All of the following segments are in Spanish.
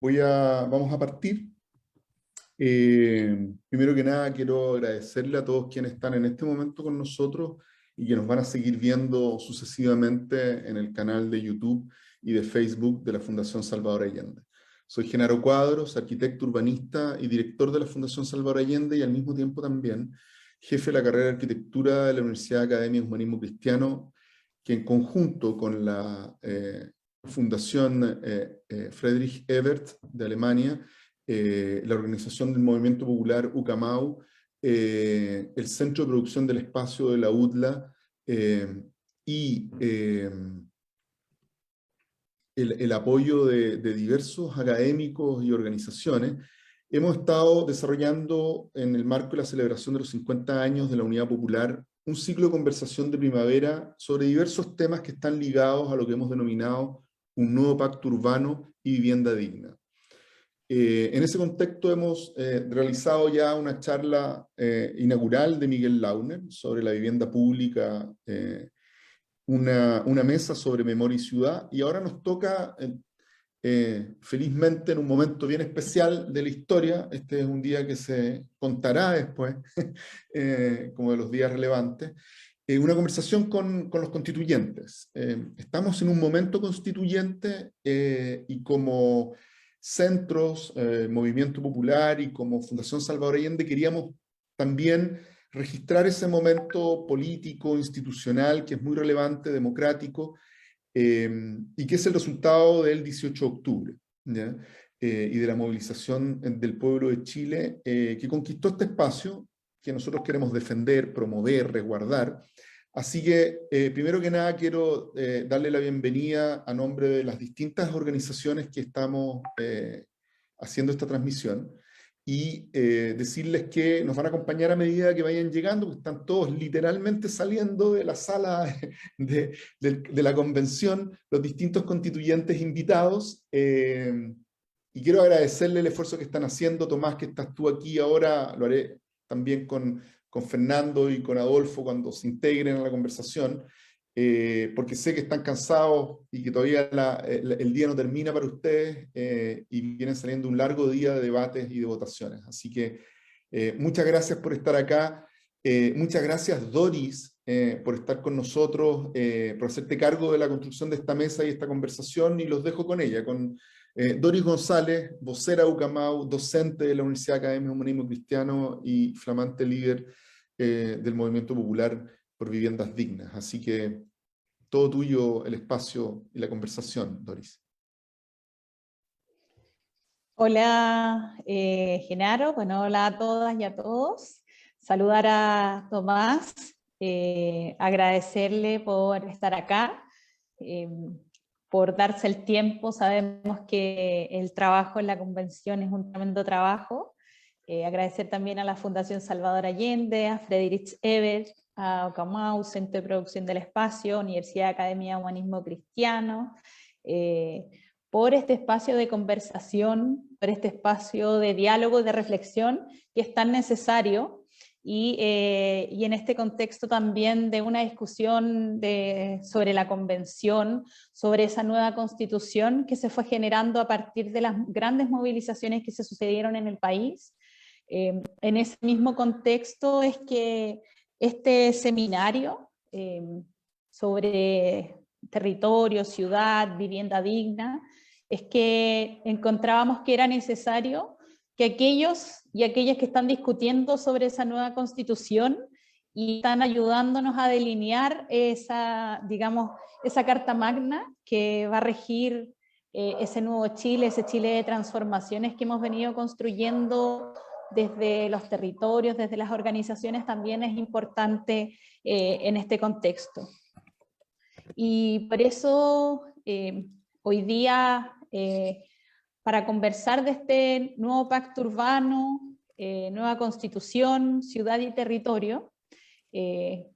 Vamos a partir. Primero que nada, quiero agradecerle a todos quienes están en este momento con nosotros y que nos van a seguir viendo sucesivamente en el canal de YouTube y de Facebook de la Fundación Salvador Allende. Soy Genaro Cuadros, arquitecto urbanista y director de la Fundación Salvador Allende y al mismo tiempo también jefe de la carrera de arquitectura de la Universidad Academia de Humanismo Cristiano, que en conjunto con la Fundación Friedrich Ebert de Alemania, la Organización del Movimiento Popular UCAMAU, el Centro de Producción del Espacio de la UDLA y el apoyo de diversos académicos y organizaciones, hemos estado desarrollando en el marco de la celebración de los 50 años de la Unidad Popular un ciclo de conversación de primavera sobre diversos temas que están ligados a lo que hemos denominado un nuevo pacto urbano y vivienda digna. En ese contexto hemos realizado ya una charla inaugural de Miguel Launer sobre la vivienda pública, una mesa sobre memoria y ciudad, y ahora nos toca, felizmente, en un momento bien especial de la historia. Este es un día que se contará después, como de los días relevantes, una conversación con los constituyentes. Estamos en un momento constituyente y como centros, Movimiento Popular y como Fundación Salvador Allende queríamos también registrar ese momento político, institucional, que es muy relevante, democrático, y que es el resultado del 18 de octubre, ¿ya? Y de la movilización del pueblo de Chile, que conquistó este espacio que nosotros queremos defender, promover, resguardar. Así que, primero que nada, quiero darle la bienvenida a nombre de las distintas organizaciones que estamos haciendo esta transmisión y decirles que nos van a acompañar a medida que vayan llegando, porque están todos literalmente saliendo de la sala de la convención, los distintos constituyentes invitados. Y quiero agradecerle el esfuerzo que están haciendo. Tomás, que estás tú aquí ahora, lo haré también con Fernando y con Adolfo cuando se integren a la conversación, porque sé que están cansados y que todavía el día no termina para ustedes, y vienen saliendo un largo día de debates y de votaciones. Así que muchas gracias por estar acá. Muchas gracias, Doris, por estar con nosotros, por hacerte cargo de la construcción de esta mesa y esta conversación, y los dejo con ella, con Doris González, vocera UCAMAU, docente de la Universidad Academia de Humanismo Cristiano y flamante líder del Movimiento Popular por Viviendas Dignas. Así que todo tuyo el espacio y la conversación, Doris. Hola, Genaro. Bueno, hola a todas y a todos. Saludar a Tomás, agradecerle por estar acá, por darse el tiempo. Sabemos que el trabajo en la convención es un tremendo trabajo. Agradecer también a la Fundación Salvador Allende, a Friedrich Ebert, a UCAMAU, Centro de Producción del Espacio, Universidad Academia de Humanismo Cristiano, por este espacio de conversación, por este espacio de diálogo, de reflexión, que es tan necesario, y en este contexto también de una discusión sobre la convención, sobre esa nueva constitución que se fue generando a partir de las grandes movilizaciones que se sucedieron en el país. En ese mismo contexto es que este seminario sobre territorio, ciudad, vivienda digna, es que encontrábamos que era necesario que aquellos y aquellas que están discutiendo sobre esa nueva constitución y están ayudándonos a delinear esa, digamos, esa carta magna que va a regir ese nuevo Chile, ese Chile de transformaciones que hemos venido construyendo desde los territorios, desde las organizaciones, también es importante en este contexto. Y por eso hoy día, para conversar de este nuevo pacto urbano, nueva constitución, ciudad y territorio,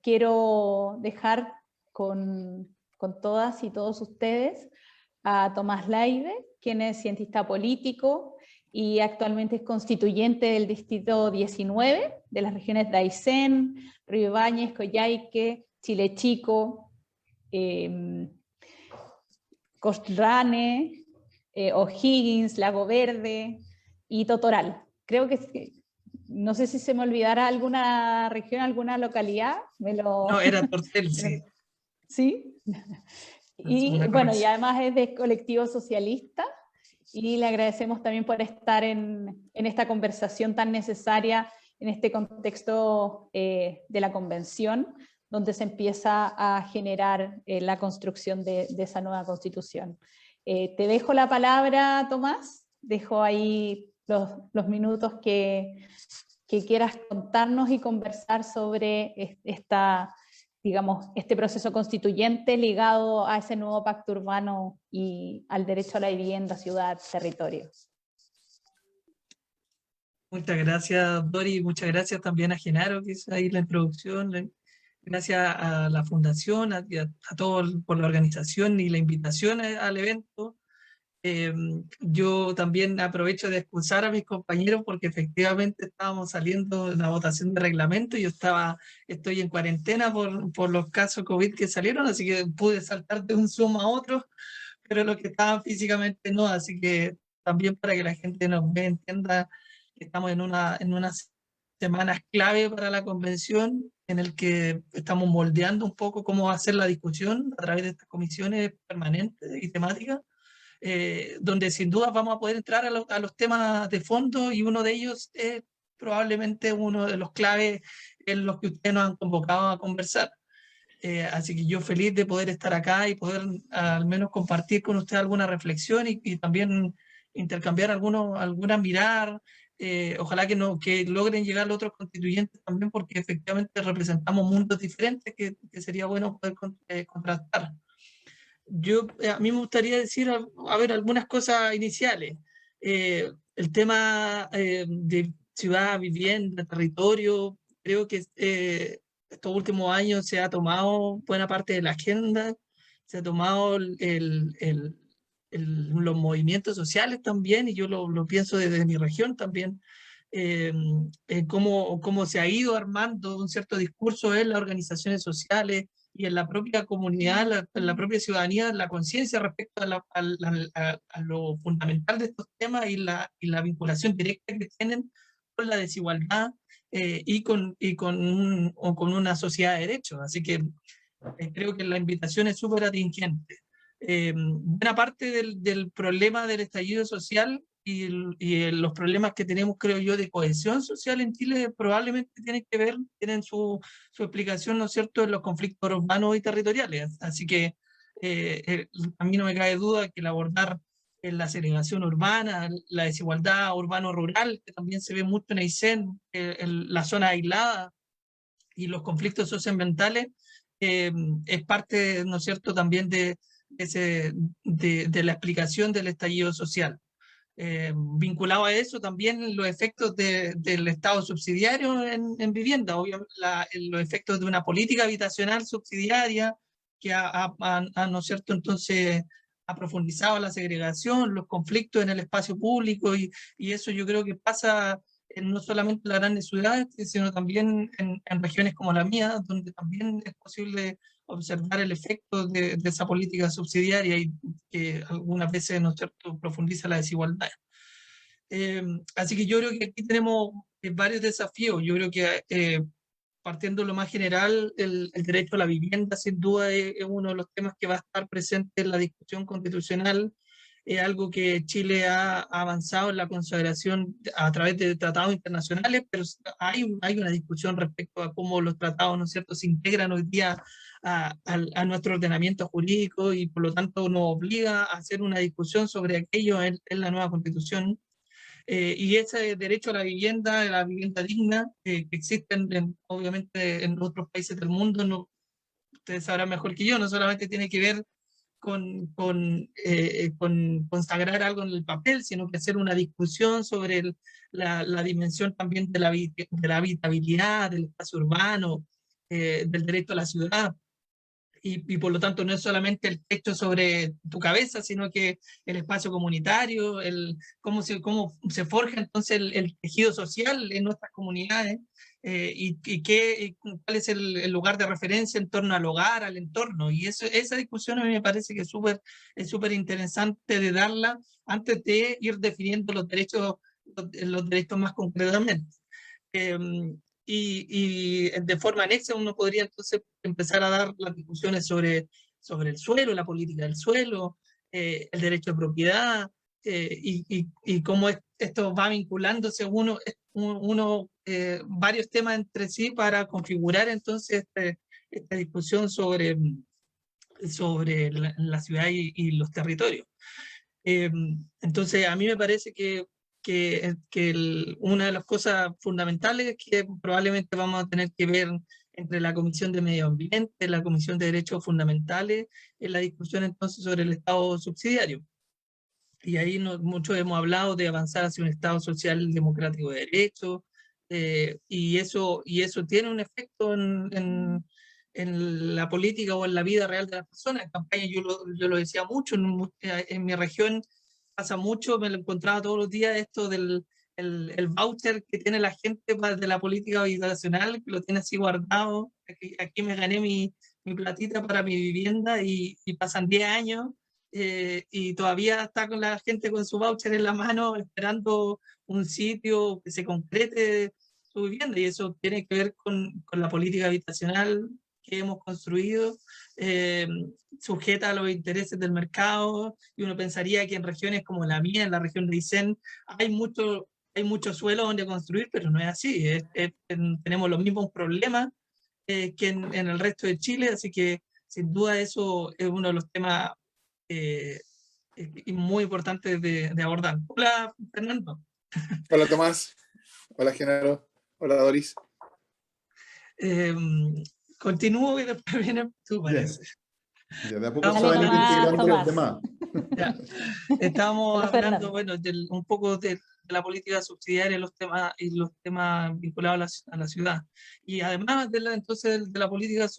quiero dejar con todas y todos ustedes a Tomás Laibe, quien es cientista político y actualmente es constituyente del Distrito 19 de las regiones de Aysén, Río Ibáñez, Coyhaique, Chile Chico, Costrane, O'Higgins, Lago Verde y Totoral. Creo que, no sé si se me olvidará alguna región, alguna localidad. No, era Tortel, sí. ¿Sí? Y bueno, y además es de Colectivo Socialista, y le agradecemos también por estar en esta conversación tan necesaria en este contexto de la convención, donde se empieza a generar la construcción de esa nueva constitución. Te dejo la palabra, Tomás, dejo ahí los minutos que quieras contarnos y conversar sobre digamos, este proceso constituyente ligado a ese nuevo pacto urbano y al derecho a la vivienda, ciudad, territorio. Muchas gracias, Dori, muchas gracias también a Genaro, que hizo ahí la introducción. Gracias a la Fundación, a todos por la organización y la invitación al evento. Yo también aprovecho de excusar a mis compañeros porque efectivamente estábamos saliendo de una votación de reglamento y yo estoy en cuarentena por los casos COVID que salieron, así que pude saltar de un Zoom a otro, pero los que estaban físicamente no, así que también para que la gente nos vea, entienda que estamos en unas semanas clave para la convención, en el que estamos moldeando un poco cómo va a ser la discusión a través de estas comisiones permanentes y temáticas. Donde sin duda vamos a poder entrar a los temas de fondo, y uno de ellos es probablemente uno de los claves en los que ustedes nos han convocado a conversar. Así que yo feliz de poder estar acá y poder al menos compartir con ustedes alguna reflexión y también intercambiar algunas miradas. Ojalá que logren llegar los otros constituyentes también, porque efectivamente representamos mundos diferentes que sería bueno poder contrastar. A mí me gustaría decir, a ver, algunas cosas iniciales. El tema de ciudad, vivienda, territorio, creo que estos últimos años se ha tomado buena parte de la agenda, se ha tomado los movimientos sociales también, y yo lo pienso desde mi región también, cómo se ha ido armando un cierto discurso en las organizaciones sociales y en la propia comunidad, en la propia ciudadanía, la conciencia respecto a lo fundamental de estos temas y la vinculación directa que tienen con la desigualdad y con una sociedad de derechos. Así que creo que la invitación es súper atingente. Buena parte del problema del estallido social y los problemas que tenemos, creo yo, de cohesión social en Chile probablemente tienen su explicación, ¿no es cierto?, en los conflictos urbanos y territoriales. Así que a mí no me cabe duda que el abordar la segregación urbana, la desigualdad urbano-rural, que también se ve mucho en Aysén, la zona aislada y los conflictos socioambientales, es parte, ¿no es cierto?, también de la explicación del estallido social. Vinculado a eso también los efectos del Estado subsidiario en vivienda, obviamente los efectos de una política habitacional subsidiaria que ¿no es cierto?, entonces ha profundizado la segregación, los conflictos en el espacio público, y eso yo creo que pasa no solamente en las grandes ciudades, sino también en regiones como la mía, donde también es posible observar el efecto de esa política subsidiaria y que algunas veces, ¿no es cierto?, profundiza la desigualdad. Así que yo creo que aquí tenemos varios desafíos. Yo creo que partiendo de lo más general, el derecho a la vivienda sin duda es uno de los temas que va a estar presente en la discusión constitucional. Es algo que Chile ha avanzado en la consagración a través de tratados internacionales, pero hay una discusión respecto a cómo los tratados, ¿no es cierto?, se integran hoy día a nuestro ordenamiento jurídico, y por lo tanto nos obliga a hacer una discusión sobre aquello en la nueva Constitución. Y ese derecho a la vivienda digna, que existen obviamente en otros países del mundo, no, ustedes sabrán mejor que yo, no solamente tiene que ver con consagrar algo en el papel, sino que hacer una discusión sobre la dimensión también de la habitabilidad, del espacio urbano, del derecho a la ciudad. Y por lo tanto no es solamente el techo sobre tu cabeza, sino que el espacio comunitario, cómo se forja entonces el tejido social en nuestras comunidades, y cuál es el lugar de referencia en torno al hogar, al entorno. Y esa discusión a mí me parece que es súper interesante de darla antes de ir definiendo los derechos más concretamente. Y de forma anexa uno podría entonces empezar a dar las discusiones sobre el suelo, la política del suelo, el derecho de propiedad, y cómo esto va vinculándose varios temas entre sí para configurar entonces esta discusión sobre la ciudad y los territorios. Entonces, a mí me parece que una de las cosas fundamentales que probablemente vamos a tener que ver entre la Comisión de Medio Ambiente, la Comisión de Derechos Fundamentales, es la discusión entonces sobre el Estado subsidiario. Y ahí muchos hemos hablado de avanzar hacia un Estado social democrático de derecho, y eso tiene un efecto en la política o en la vida real de las personas. En campaña yo lo decía mucho, en mi región pasa mucho, me lo encontraba todos los días esto del el voucher que tiene la gente de la política habitacional, que lo tiene así guardado. Aquí me gané mi platita para mi vivienda y pasan 10 años, y todavía está con la gente con su voucher en la mano esperando un sitio que se concrete su vivienda, y eso tiene que ver con la política habitacional que hemos construido, eh, sujeta a los intereses del mercado, y uno pensaría que en regiones como la mía, en la región de Aysén, hay mucho suelo donde construir, pero no es así. Tenemos los mismos problemas que en el resto de Chile, así que sin duda eso es uno de los temas eh, muy importantes de abordar. Hola, Fernando. Hola Tomás, hola Genaro, hola Doris. Eh, Continúo y después viene tú, parece. Ya, de a poco se Dale van a ir nomás, integrando los Tomás. demás. Ya. Estábamos Hola, hablando, Fernando. bueno, un poco de la política subsidiaria, los temas vinculados a la ciudad. Y además entonces de la política,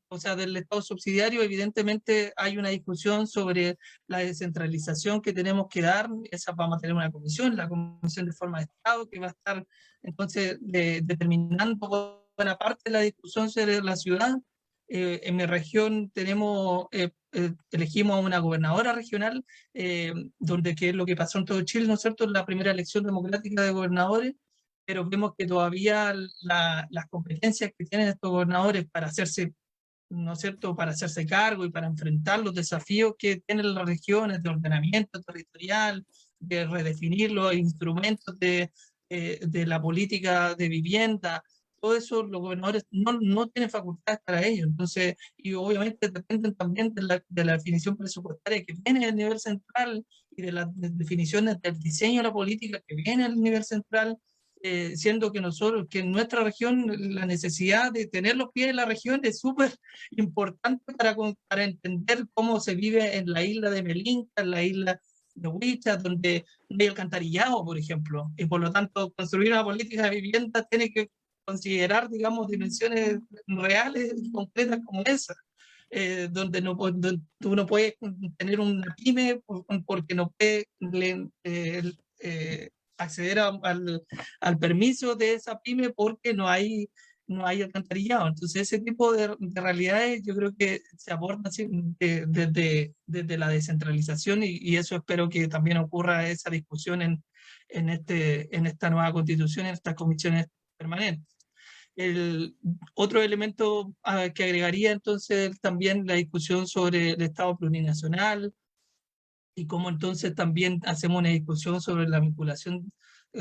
o sea, del Estado subsidiario, evidentemente hay una discusión sobre la descentralización que tenemos que dar. Esa vamos a tener una comisión, la Comisión de Forma de Estado, que va a estar entonces determinando buena parte de la discusión sobre la ciudad. En mi región elegimos a una gobernadora regional, donde que es lo que pasó en todo Chile, ¿no es cierto?, en la primera elección democrática de gobernadores, pero vemos que todavía las competencias que tienen estos gobernadores para hacerse, ¿no es cierto?, para hacerse cargo y para enfrentar los desafíos que tienen las regiones de ordenamiento territorial, de redefinir los instrumentos de la política de vivienda. Todo eso los gobernadores no tienen facultades para ello. Entonces, y obviamente dependen también de la definición presupuestaria que viene del nivel central y de las definiciones del diseño de la política que viene del nivel central, siendo que en nuestra región la necesidad de tener los pies en la región es súper importante para entender cómo se vive en la isla de Melinca, en la isla de Huicha, donde no hay alcantarillado, por ejemplo, y por lo tanto construir una política de vivienda tiene que considerar, digamos, dimensiones reales y concretas como esa, donde tú no puedes tener una pyme porque no puedes acceder al permiso de esa pyme porque no hay alcantarillado. Entonces, ese tipo de realidades yo creo que se aborda desde la descentralización, y eso espero que también ocurra esa discusión en esta nueva constitución, en estas comisiones permanentes. El otro elemento que agregaría entonces también la discusión sobre el Estado plurinacional, y cómo entonces también hacemos una discusión sobre la vinculación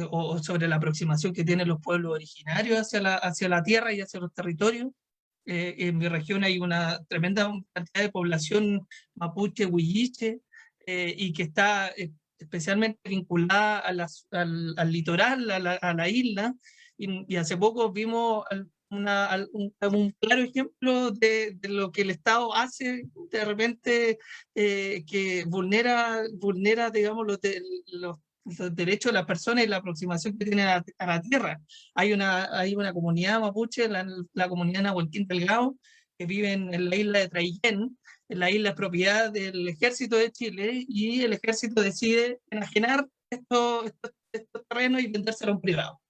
o sobre la aproximación que tienen los pueblos originarios hacia la tierra y hacia los territorios. En mi región hay una tremenda cantidad de población mapuche, huilliche, y que está especialmente vinculada al litoral, a la isla, y hace poco vimos un claro ejemplo de lo que el Estado hace de repente, que vulnera, digamos, los derechos de las personas y la aproximación que tienen a la tierra. Hay una comunidad mapuche, la comunidad Nahuelquín Delgado, que vive en la isla de Traillén. La isla es propiedad del Ejército de Chile, y el Ejército decide enajenar estos terrenos y vendérselo a un privado.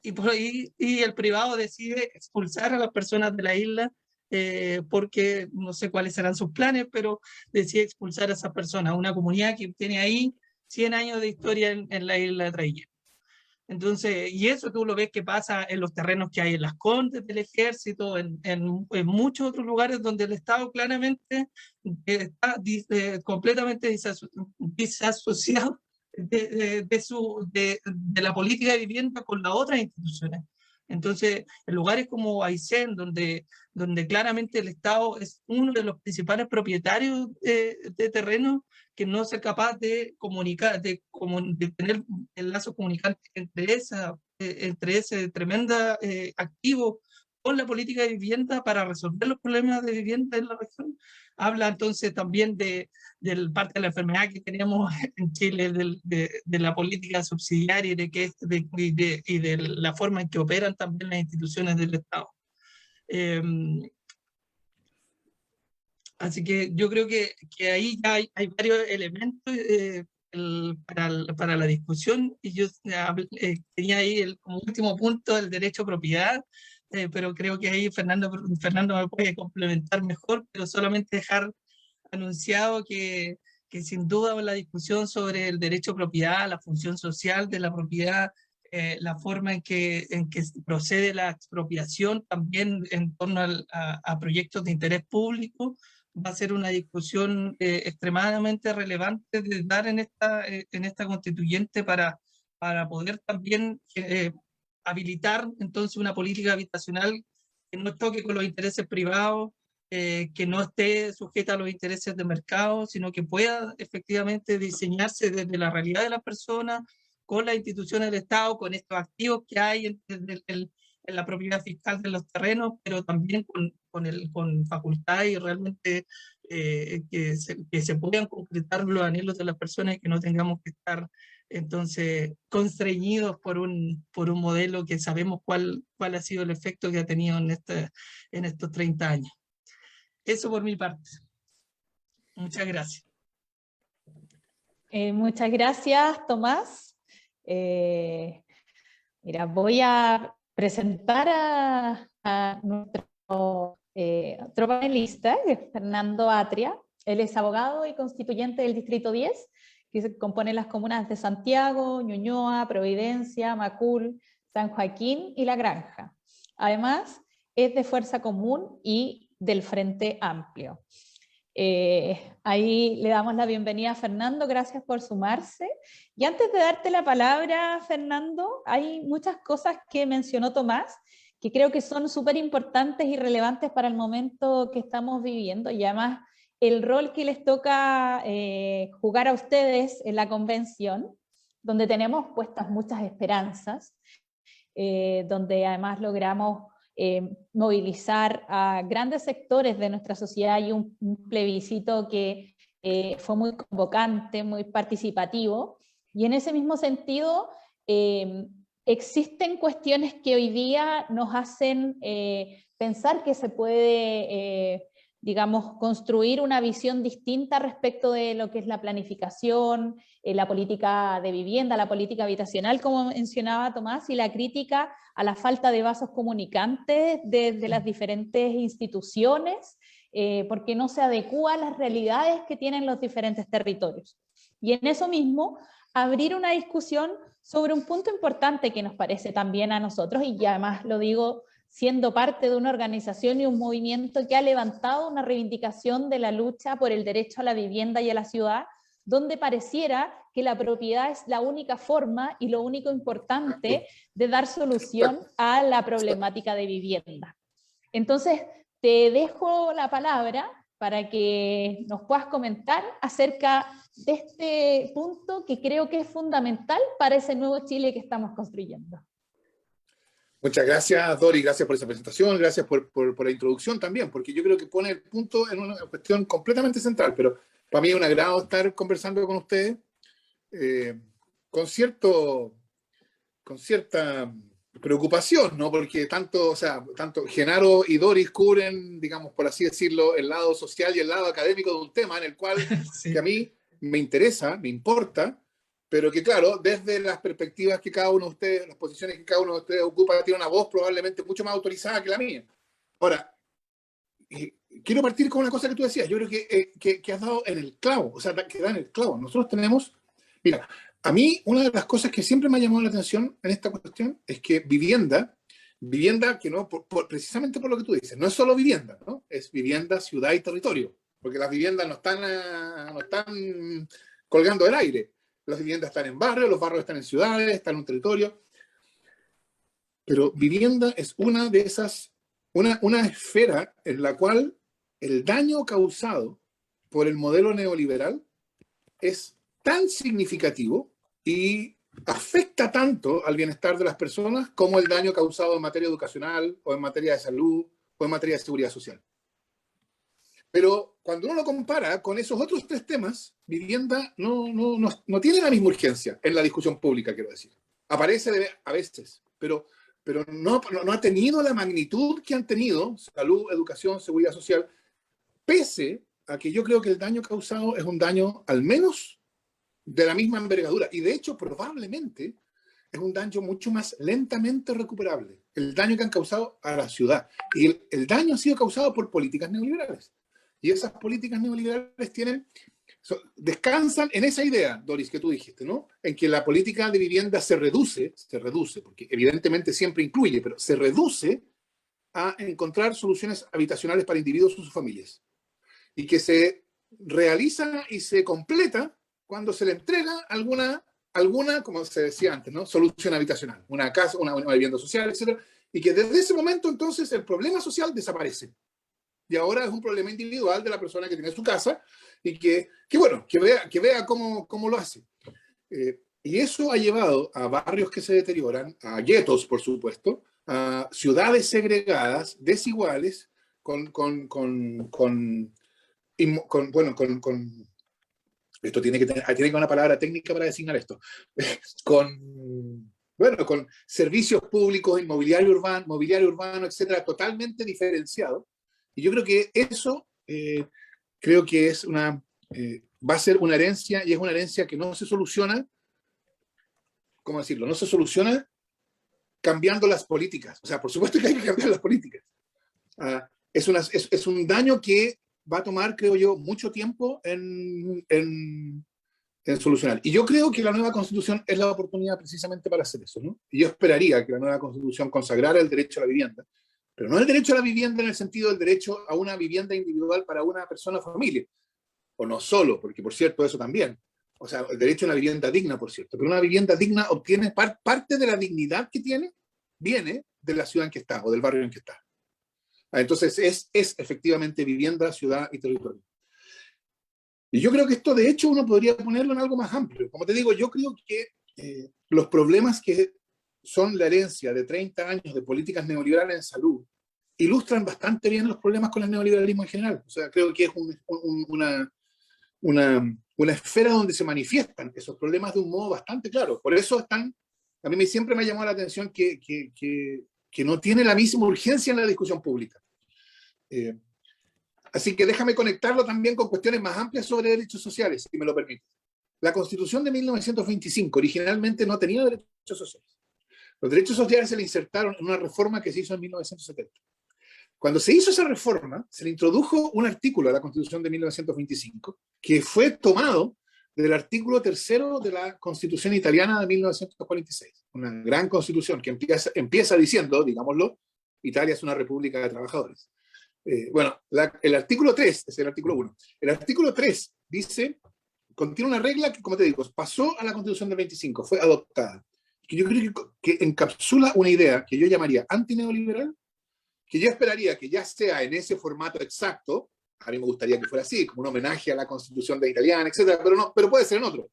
y el privado decide expulsar a las personas de la isla porque no sé cuáles serán sus planes, pero decide expulsar a esas personas, una comunidad que tiene ahí 100 años de historia en la isla de Traiguén. Entonces, y eso tú lo ves que pasa en los terrenos que hay en Las Condes del Ejército, en muchos otros lugares donde el Estado claramente está completamente disasociado de la política de vivienda con las otras instituciones. Entonces, en lugares como Aysén, donde claramente el Estado es uno de los principales propietarios de terrenos, que no ser capaz de comunicar, de tener el lazo comunicante entre ese tremenda activo con la política de vivienda para resolver los problemas de vivienda en la región. Habla entonces también del parte de la enfermedad que tenemos en Chile, de la política subsidiaria y de la forma en que operan también las instituciones del Estado. Así que yo creo que ahí ya hay varios elementos para la discusión, y yo tenía ahí como último punto el derecho a propiedad, pero creo que ahí Fernando me puede complementar mejor, pero solamente dejar anunciado que sin duda la discusión sobre el derecho a propiedad, la función social de la propiedad, la forma en que procede la expropiación también en torno a proyectos de interés público, va a ser una discusión extremadamente relevante de dar en esta constituyente para poder también habilitar entonces una política habitacional que no toque con los intereses privados, que no esté sujeta a los intereses de mercado, sino que pueda efectivamente diseñarse desde la realidad de las personas, con las instituciones del Estado, con estos activos que hay en la propiedad fiscal de los terrenos, pero también con facultad y realmente que se puedan concretar los anhelos de las personas y que no tengamos que estar entonces constreñidos por un modelo que sabemos cuál ha sido el efecto que ha tenido en estos 30 años. Eso por mi parte. Muchas gracias. Muchas gracias, Tomás. Mira, voy a presentar a nuestro otro panelista, que es Fernando Atria. Él es abogado y constituyente del Distrito 10, que se compone las comunas de Santiago, Ñuñoa, Providencia, Macul, San Joaquín y La Granja. Además, es de Fuerza Común y del Frente Amplio. Ahí le damos la bienvenida a Fernando, gracias por sumarse. Y antes de darte la palabra, Fernando, hay muchas cosas que mencionó Tomás, que creo que son súper importantes y relevantes para el momento que estamos viviendo, y además el rol que les toca jugar a ustedes en la convención, donde tenemos puestas muchas esperanzas, donde además logramos movilizar a grandes sectores de nuestra sociedad y un plebiscito que fue muy convocante, muy participativo, y en ese mismo sentido existen cuestiones que hoy día nos hacen pensar que se puede, digamos, construir una visión distinta respecto de lo que es la planificación, la política de vivienda, la política habitacional, como mencionaba Tomás, y la crítica a la falta de vasos comunicantes desde las diferentes instituciones, porque no se adecúa a las realidades que tienen los diferentes territorios. Y en eso mismo, abrir una discusión sobre un punto importante que nos parece también a nosotros, y además lo digo siendo parte de una organización y un movimiento que ha levantado una reivindicación de la lucha por el derecho a la vivienda y a la ciudad, donde pareciera que la propiedad es la única forma y lo único importante de dar solución a la problemática de vivienda. Entonces, te dejo la palabra para que nos puedas comentar acerca de este punto que creo que es fundamental para ese nuevo Chile que estamos construyendo. Muchas gracias, Dori, gracias por esa presentación, gracias por la introducción también, porque yo creo que pone el punto en una cuestión completamente central, pero para mí es un agrado estar conversando con ustedes con cierta preocupación, ¿no? Porque tanto Genaro y Doris cubren, digamos, por así decirlo, el lado social y el lado académico de un tema en el cual Sí. que a mí me interesa, me importa, pero que claro, desde las perspectivas que cada uno de ustedes, las posiciones que cada uno de ustedes ocupa, tiene una voz probablemente mucho más autorizada que la mía. Ahora, quiero partir con una cosa que tú decías. Yo creo que has dado en el clavo, o sea, que da en el clavo. Nosotros tenemos, mira, a mí una de las cosas que siempre me ha llamado la atención en esta cuestión es que vivienda que no, precisamente por lo que tú dices, no es solo vivienda, ¿no? Es vivienda, ciudad y territorio, porque las viviendas no están colgando del aire. Las viviendas están en barrios, los barrios están en ciudades, están en un territorio. Pero vivienda es una de esas, una esfera en la cual el daño causado por el modelo neoliberal es tan significativo y afecta tanto al bienestar de las personas como el daño causado en materia educacional o en materia de salud o en materia de seguridad social. Pero cuando uno lo compara con esos otros tres temas, vivienda no tiene la misma urgencia en la discusión pública, quiero decir. Aparece a veces, pero no ha tenido la magnitud que han tenido salud, educación, seguridad social, pese a que yo creo que el daño causado es un daño al menos de la misma envergadura. Y de hecho, probablemente es un daño mucho más lentamente recuperable. El daño que han causado a la ciudad. Y el daño ha sido causado por políticas neoliberales. Y esas políticas neoliberales descansan en esa idea, Doris, que tú dijiste, ¿no? En que la política de vivienda se reduce, porque evidentemente siempre incluye, pero se reduce a encontrar soluciones habitacionales para individuos y sus familias. Y que se realiza y se completa cuando se le entrega alguna, como se decía antes, ¿no? Solución habitacional, una casa, una vivienda social, etc. Y que desde ese momento entonces el problema social desaparece. Y ahora es un problema individual de la persona que tiene su casa y que vea cómo lo hace. Y eso ha llevado a barrios que se deterioran, a guetos, por supuesto, a ciudades segregadas, desiguales, esto tiene que una palabra técnica para designar esto, con servicios públicos, mobiliario urbano, etcétera, totalmente diferenciado. Y yo creo que eso creo que es va a ser una herencia, y es una herencia que no se soluciona, ¿cómo decirlo? No se soluciona cambiando las políticas. O sea, por supuesto que hay que cambiar las políticas. Es un daño que va a tomar, creo yo, mucho tiempo en solucionar. Y yo creo que la nueva Constitución es la oportunidad precisamente para hacer eso, ¿no? Y yo esperaría que la nueva Constitución consagrara el derecho a la vivienda, pero no el derecho a la vivienda en el sentido del derecho a una vivienda individual para una persona o familia, o no solo, porque por cierto eso también, o sea, el derecho a una vivienda digna, por cierto, pero una vivienda digna obtiene parte de la dignidad que viene de la ciudad en que está, o del barrio en que está. Entonces es efectivamente vivienda, ciudad y territorio. Y yo creo que esto de hecho uno podría ponerlo en algo más amplio. Como te digo, yo creo que los problemas que son la herencia de 30 años de políticas neoliberales en salud ilustran bastante bien los problemas con el neoliberalismo en general. O sea, creo que es una esfera donde se manifiestan esos problemas de un modo bastante claro. Por eso a mí siempre me ha llamado la atención que no tiene la misma urgencia en la discusión pública. Así que déjame conectarlo también con cuestiones más amplias sobre derechos sociales, si me lo permite. La Constitución de 1925 originalmente no tenía derechos sociales. Los derechos sociales se le insertaron en una reforma que se hizo en 1970. Cuando se hizo esa reforma, se le introdujo un artículo a la Constitución de 1925 que fue tomado del artículo 3º de la Constitución italiana de 1946. Una gran constitución que empieza diciendo, digámoslo, Italia es una república de trabajadores. El artículo 3 es el artículo 1. El artículo 3 contiene una regla que, como te digo, pasó a la Constitución del 25, fue adoptada. Que yo creo que encapsula una idea que yo llamaría antineoliberal, que yo esperaría que ya sea en ese formato exacto. A mí me gustaría que fuera así, como un homenaje a la Constitución de italiana, etcétera, pero puede ser en otro.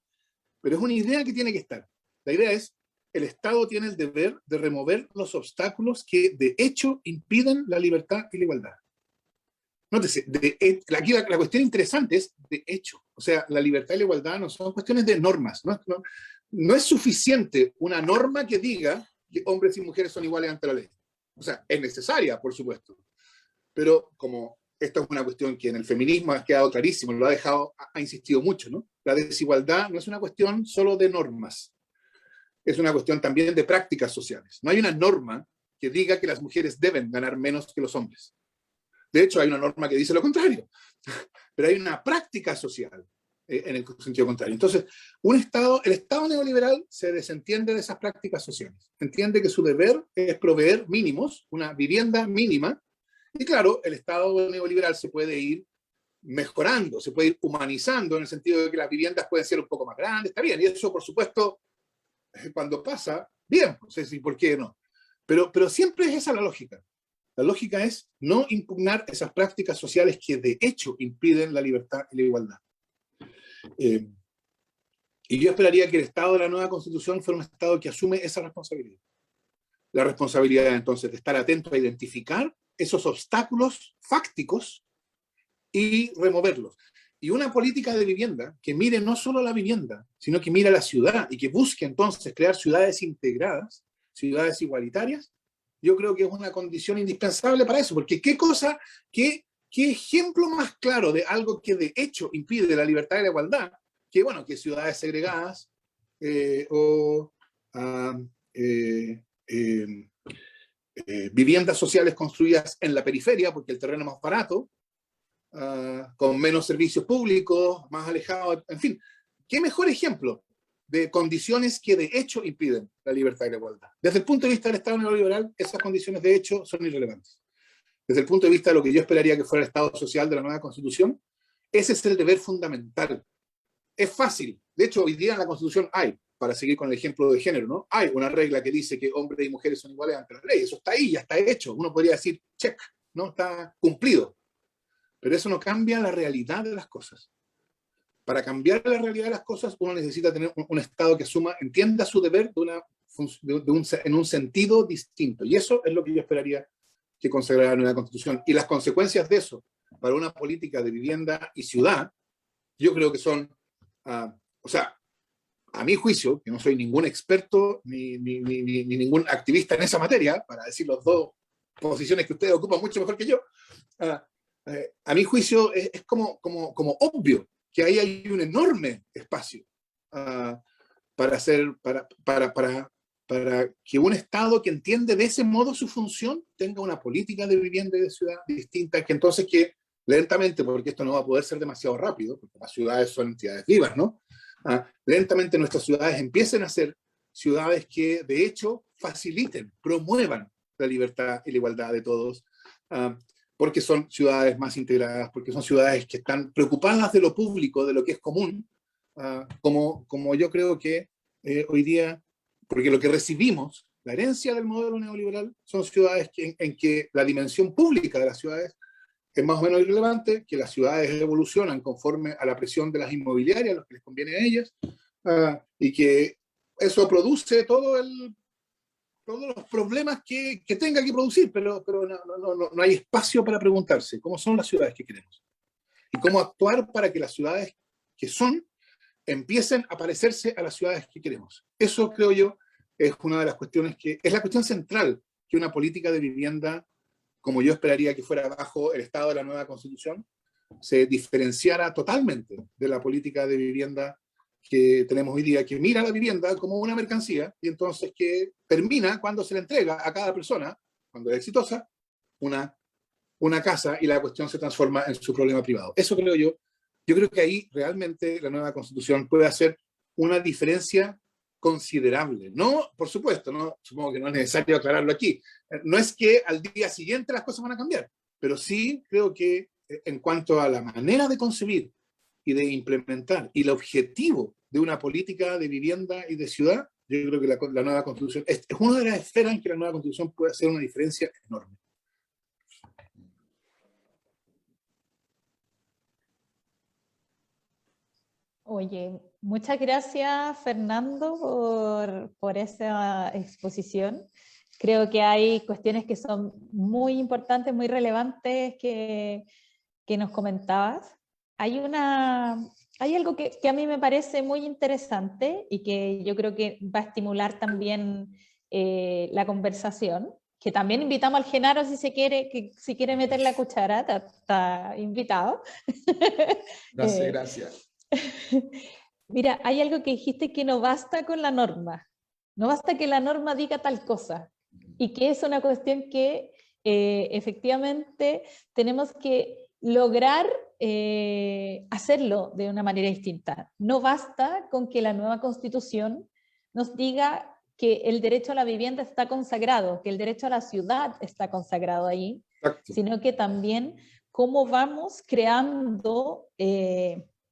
Pero es una idea que tiene que estar. La idea es, el Estado tiene el deber de remover los obstáculos que de hecho impiden la libertad y la igualdad. Nótese, aquí la cuestión interesante es de hecho. O sea, la libertad y la igualdad no son cuestiones de normas. No es suficiente una norma que diga que hombres y mujeres son iguales ante la ley. O sea, es necesaria, por supuesto. Pero como esto es una cuestión que en el feminismo ha quedado clarísimo, lo ha insistido mucho, ¿no? La desigualdad no es una cuestión solo de normas, es una cuestión también de prácticas sociales. No hay una norma que diga que las mujeres deben ganar menos que los hombres. De hecho, hay una norma que dice lo contrario, pero hay una práctica social en el sentido contrario. Entonces, el Estado neoliberal se desentiende de esas prácticas sociales. Entiende que su deber es proveer mínimos, una vivienda mínima, y claro, el Estado neoliberal se puede ir mejorando, se puede ir humanizando en el sentido de que las viviendas pueden ser un poco más grandes, está bien, y eso por supuesto, cuando pasa, bien, no sé si por qué no. Pero siempre es esa la lógica. La lógica es no impugnar esas prácticas sociales que de hecho impiden la libertad y la igualdad. Y yo esperaría que el Estado de la nueva Constitución fuera un Estado que asume esa responsabilidad. La responsabilidad entonces de estar atento a identificar esos obstáculos fácticos y removerlos. Y una política de vivienda que mire no solo la vivienda, sino que mire la ciudad y que busque entonces crear ciudades integradas, ciudades igualitarias, yo creo que es una condición indispensable para eso, porque qué ejemplo más claro de algo que de hecho impide la libertad y la igualdad, que bueno, que ciudades segregadas viviendas sociales construidas en la periferia, porque el terreno es más barato, con menos servicios públicos, más alejados, en fin. ¿Qué mejor ejemplo de condiciones que de hecho impiden la libertad y la igualdad? Desde el punto de vista del Estado neoliberal, esas condiciones de hecho son irrelevantes. Desde el punto de vista de lo que yo esperaría que fuera el Estado social de la nueva Constitución, ese es el deber fundamental. Es fácil. De hecho, hoy día en la Constitución hay, para seguir con el ejemplo de género, ¿no? Hay una regla que dice que hombres y mujeres son iguales ante la ley. Eso está ahí, ya está hecho. Uno podría decir, check, ¿no? Está cumplido. Pero eso no cambia la realidad de las cosas. Para cambiar la realidad de las cosas, uno necesita tener un Estado que entienda su deber en un sentido distinto. Y eso es lo que yo esperaría que consagrara la nueva Constitución. Y las consecuencias de eso para una política de vivienda y ciudad, yo creo que son, o sea, a mi juicio, que no soy ningún experto ni ningún activista en esa materia, para decir las dos posiciones que ustedes ocupan mucho mejor que yo, a mi juicio es como obvio que ahí hay un enorme espacio para que un Estado que entiende de ese modo su función tenga una política de vivienda y de ciudad distinta, que entonces que lentamente, porque esto no va a poder ser demasiado rápido, porque las ciudades son entidades vivas, ¿no? Lentamente nuestras ciudades empiecen a ser ciudades que de hecho faciliten, promuevan la libertad y la igualdad de todos, porque son ciudades más integradas, porque son ciudades que están preocupadas de lo público, de lo que es común, como yo creo que hoy día, porque lo que recibimos, la herencia del modelo neoliberal, son ciudades en que la dimensión pública de las ciudades es más o menos irrelevante, que las ciudades evolucionan conforme a la presión de las inmobiliarias, lo que les conviene a ellas, y que eso produce todos los problemas que tenga que producir, pero no hay espacio para preguntarse cómo son las ciudades que queremos y cómo actuar para que las ciudades que son empiecen a parecerse a las ciudades que queremos. Eso, creo yo, es una de las cuestiones es la cuestión central que una política de vivienda, como yo esperaría que fuera bajo el Estado de la nueva Constitución, se diferenciara totalmente de la política de vivienda que tenemos hoy día, que mira la vivienda como una mercancía y entonces que termina cuando se le entrega a cada persona, cuando es exitosa, una casa y la cuestión se transforma en su problema privado. Eso creo yo. Yo creo que ahí realmente la nueva Constitución puede hacer una diferencia considerable. No, por supuesto, no, supongo que no es necesario aclararlo aquí. No es que al día siguiente las cosas van a cambiar, pero sí creo que en cuanto a la manera de concebir y de implementar y el objetivo de una política de vivienda y de ciudad, yo creo que la nueva Constitución es una de las esferas en que la nueva Constitución puede hacer una diferencia enorme. Oye, muchas gracias, Fernando, por esa exposición. Creo que hay cuestiones que son muy importantes, muy relevantes que nos comentabas. Hay algo que a mí me parece muy interesante y que yo creo que va a estimular también la conversación, que también invitamos al Genaro si quiere meter la cuchara, está invitado. Gracias. Mira, hay algo que dijiste, que no basta con la norma, no basta que la norma diga tal cosa, y que es una cuestión que efectivamente tenemos que lograr hacerlo de una manera distinta. No basta con que la nueva Constitución nos diga que el derecho a la vivienda está consagrado, que el derecho a la ciudad está consagrado ahí, Exacto. sino que también cómo vamos creando,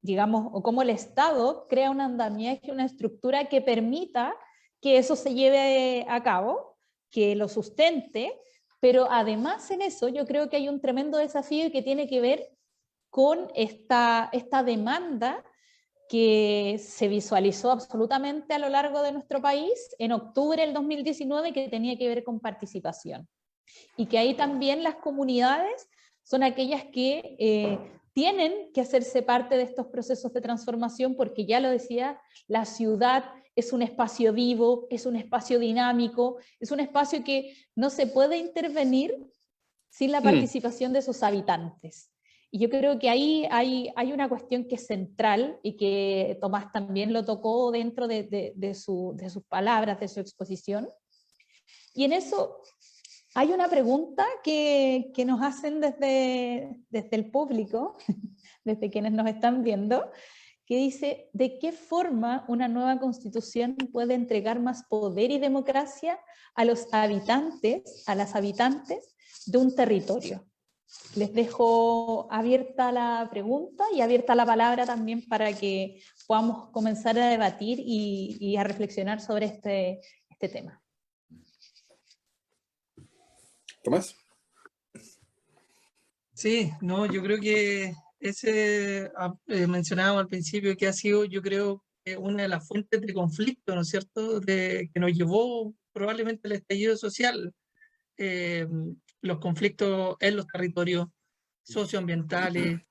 digamos, o cómo el Estado crea un andamiaje, una estructura que permita que eso se lleve a cabo, que lo sustente, pero además en eso yo creo que hay un tremendo desafío que tiene que ver con esta demanda que se visualizó absolutamente a lo largo de nuestro país en octubre del 2019, que tenía que ver con participación. Y que ahí también las comunidades son aquellas que tienen que hacerse parte de estos procesos de transformación, porque ya lo decía, la ciudad es un espacio vivo, es un espacio dinámico, es un espacio que no se puede intervenir sin la participación de sus habitantes. Y yo creo que ahí hay una cuestión que es central y que Tomás también lo tocó dentro de sus palabras, de su exposición. Y en eso hay una pregunta que nos hacen desde el público, desde quienes nos están viendo, que dice: ¿de qué forma una nueva constitución puede entregar más poder y democracia a los habitantes, a las habitantes de un territorio? Les dejo abierta la pregunta y abierta la palabra también para que podamos comenzar a debatir y a reflexionar sobre este tema. Tomás. Sí, no, yo creo que mencionábamos al principio que ha sido, yo creo, una de las fuentes de conflicto, ¿no es cierto?, que nos llevó probablemente al estallido social. Los conflictos en los territorios socioambientales,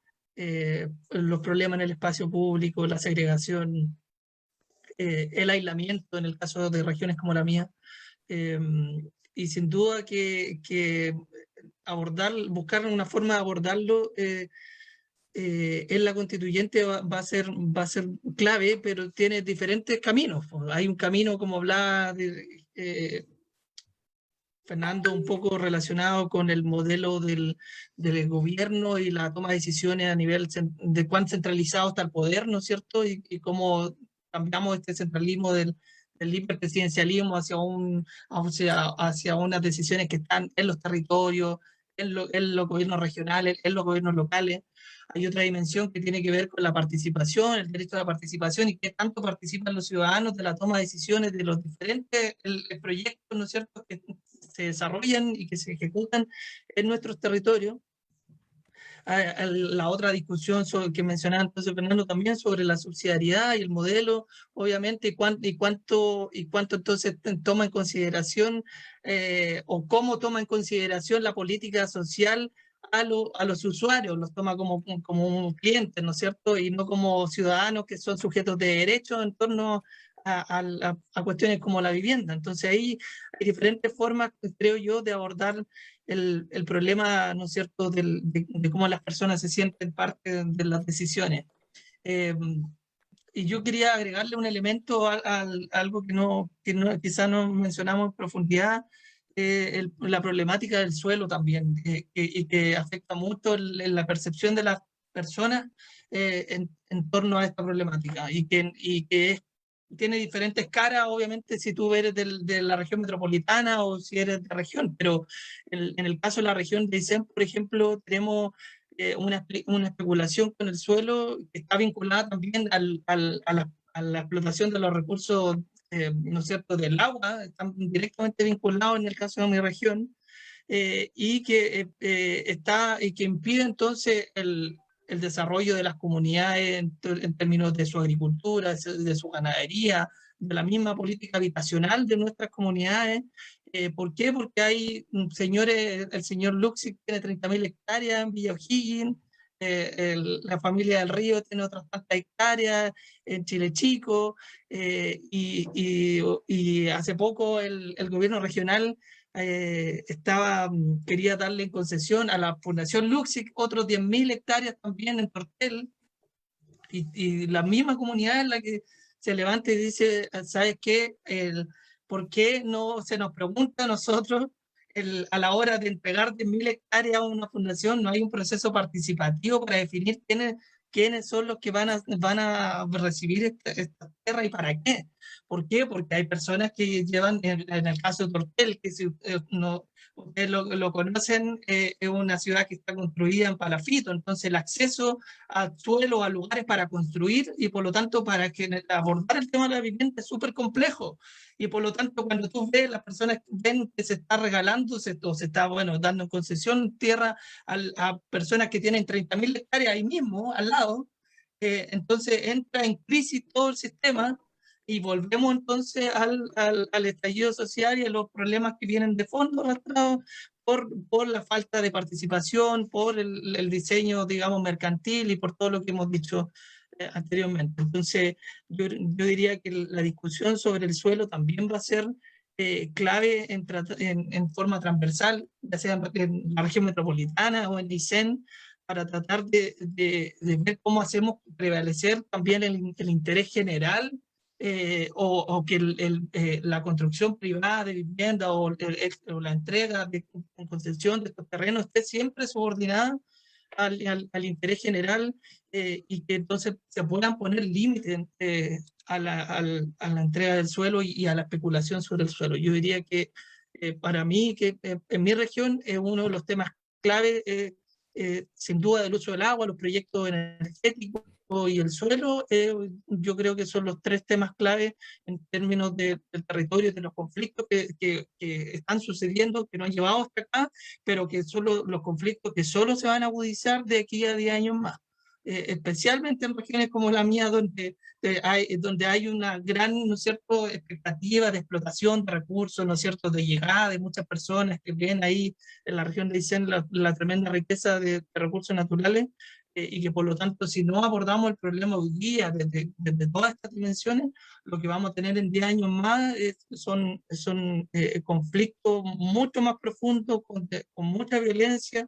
los problemas en el espacio público, la segregación, el aislamiento en el caso de regiones como la mía. Y sin duda que buscar una forma de abordarlo en la constituyente va a ser clave, pero tiene diferentes caminos. Hay un camino, como hablaba Fernando, un poco relacionado con el modelo del gobierno y la toma de decisiones a nivel de cuán centralizado está el poder, ¿no es cierto? Y cómo cambiamos este centralismo del hiperpresidencialismo hacia unas decisiones que están en los territorios, en los gobiernos regionales, en los gobiernos locales. Hay otra dimensión que tiene que ver con la participación, el derecho a la participación y qué tanto participan los ciudadanos de la toma de decisiones de los diferentes proyectos, ¿no es cierto?, que se desarrollan y que se ejecutan en nuestros territorios. La otra discusión que mencionaba entonces Fernando también sobre la subsidiariedad y el modelo, obviamente, y cuánto entonces toma en consideración o cómo toma en consideración la política social a los usuarios, los toma como un cliente, ¿no es cierto?, y no como ciudadanos que son sujetos de derechos en torno a cuestiones como la vivienda. Entonces ahí hay diferentes formas, creo yo, de abordar el problema, ¿no es cierto?, de cómo las personas se sienten parte de las decisiones. Y yo quería agregarle un elemento a algo que quizá no mencionamos en profundidad, la problemática del suelo también, y que afecta mucho en la percepción de las personas en torno a esta problemática, y que tiene diferentes caras, obviamente, si tú eres de la región metropolitana o si eres de región, pero en el caso de la región de Aysén, por ejemplo, tenemos una especulación con el suelo que está vinculada también a la explotación de los recursos, ¿no es cierto?, del agua, están directamente vinculados en el caso de mi región, y que impide entonces el desarrollo de las comunidades en términos de su agricultura, de su ganadería, de la misma política habitacional de nuestras comunidades. ¿Por qué? Porque hay señores, el señor Luxic tiene 30.000 hectáreas en Villa O'Higgins, la familia del Río tiene otras tantas hectáreas en Chile Chico, y hace poco el gobierno regional quería darle en concesión a la Fundación Luxic otros 10.000 hectáreas también en Tortel, y la misma comunidad es la que se levanta y dice, ¿sabes qué? ¿Por qué no se nos pregunta a nosotros a la hora de entregar 10.000 hectáreas a una fundación? No hay un proceso participativo para definir quiénes son los que van a recibir esta tierra y para qué. ¿Por qué? Porque hay personas que llevan, en el caso de Tortel, que si ustedes lo conocen, es una ciudad que está construida en palafito, entonces el acceso a suelo, a lugares para construir, y por lo tanto para que abordar el tema de la vivienda es súper complejo. Y por lo tanto, cuando tú ves, las personas ven que se está regalando, o se está, bueno, dando en concesión tierra a personas que tienen 30.000 hectáreas ahí mismo, al lado, entonces entra en crisis todo el sistema, y volvemos entonces al estallido social y a los problemas que vienen de fondo arrastrados por la falta de participación, por el diseño, digamos, mercantil, y por todo lo que hemos dicho anteriormente. Entonces, yo diría que la discusión sobre el suelo también va a ser clave en forma transversal, ya sea en la región metropolitana o en Licen, para tratar de ver cómo hacemos prevalecer también el interés general, o que la construcción privada de vivienda o la entrega en concesión de estos terrenos esté siempre subordinada al interés general, y que entonces se puedan poner límites a la entrega del suelo y a la especulación sobre el suelo. Yo diría que para mí, que en mi región es uno de los temas clave, sin duda, del uso del agua, los proyectos energéticos y el suelo. Yo creo que son los tres temas clave en términos del territorio y de los conflictos que están sucediendo, que nos han llevado hasta acá, pero que son los conflictos que solo se van a agudizar de aquí a 10 años más. Especialmente en regiones como la mía, donde hay una gran, ¿no es cierto?, expectativa de explotación de recursos, ¿no es cierto?, de llegada de muchas personas que ven ahí en la región de Aysén la tremenda riqueza de recursos naturales, y que por lo tanto, si no abordamos el problema hoy día desde todas estas dimensiones, lo que vamos a tener en 10 años más son conflictos mucho más profundos, con mucha violencia,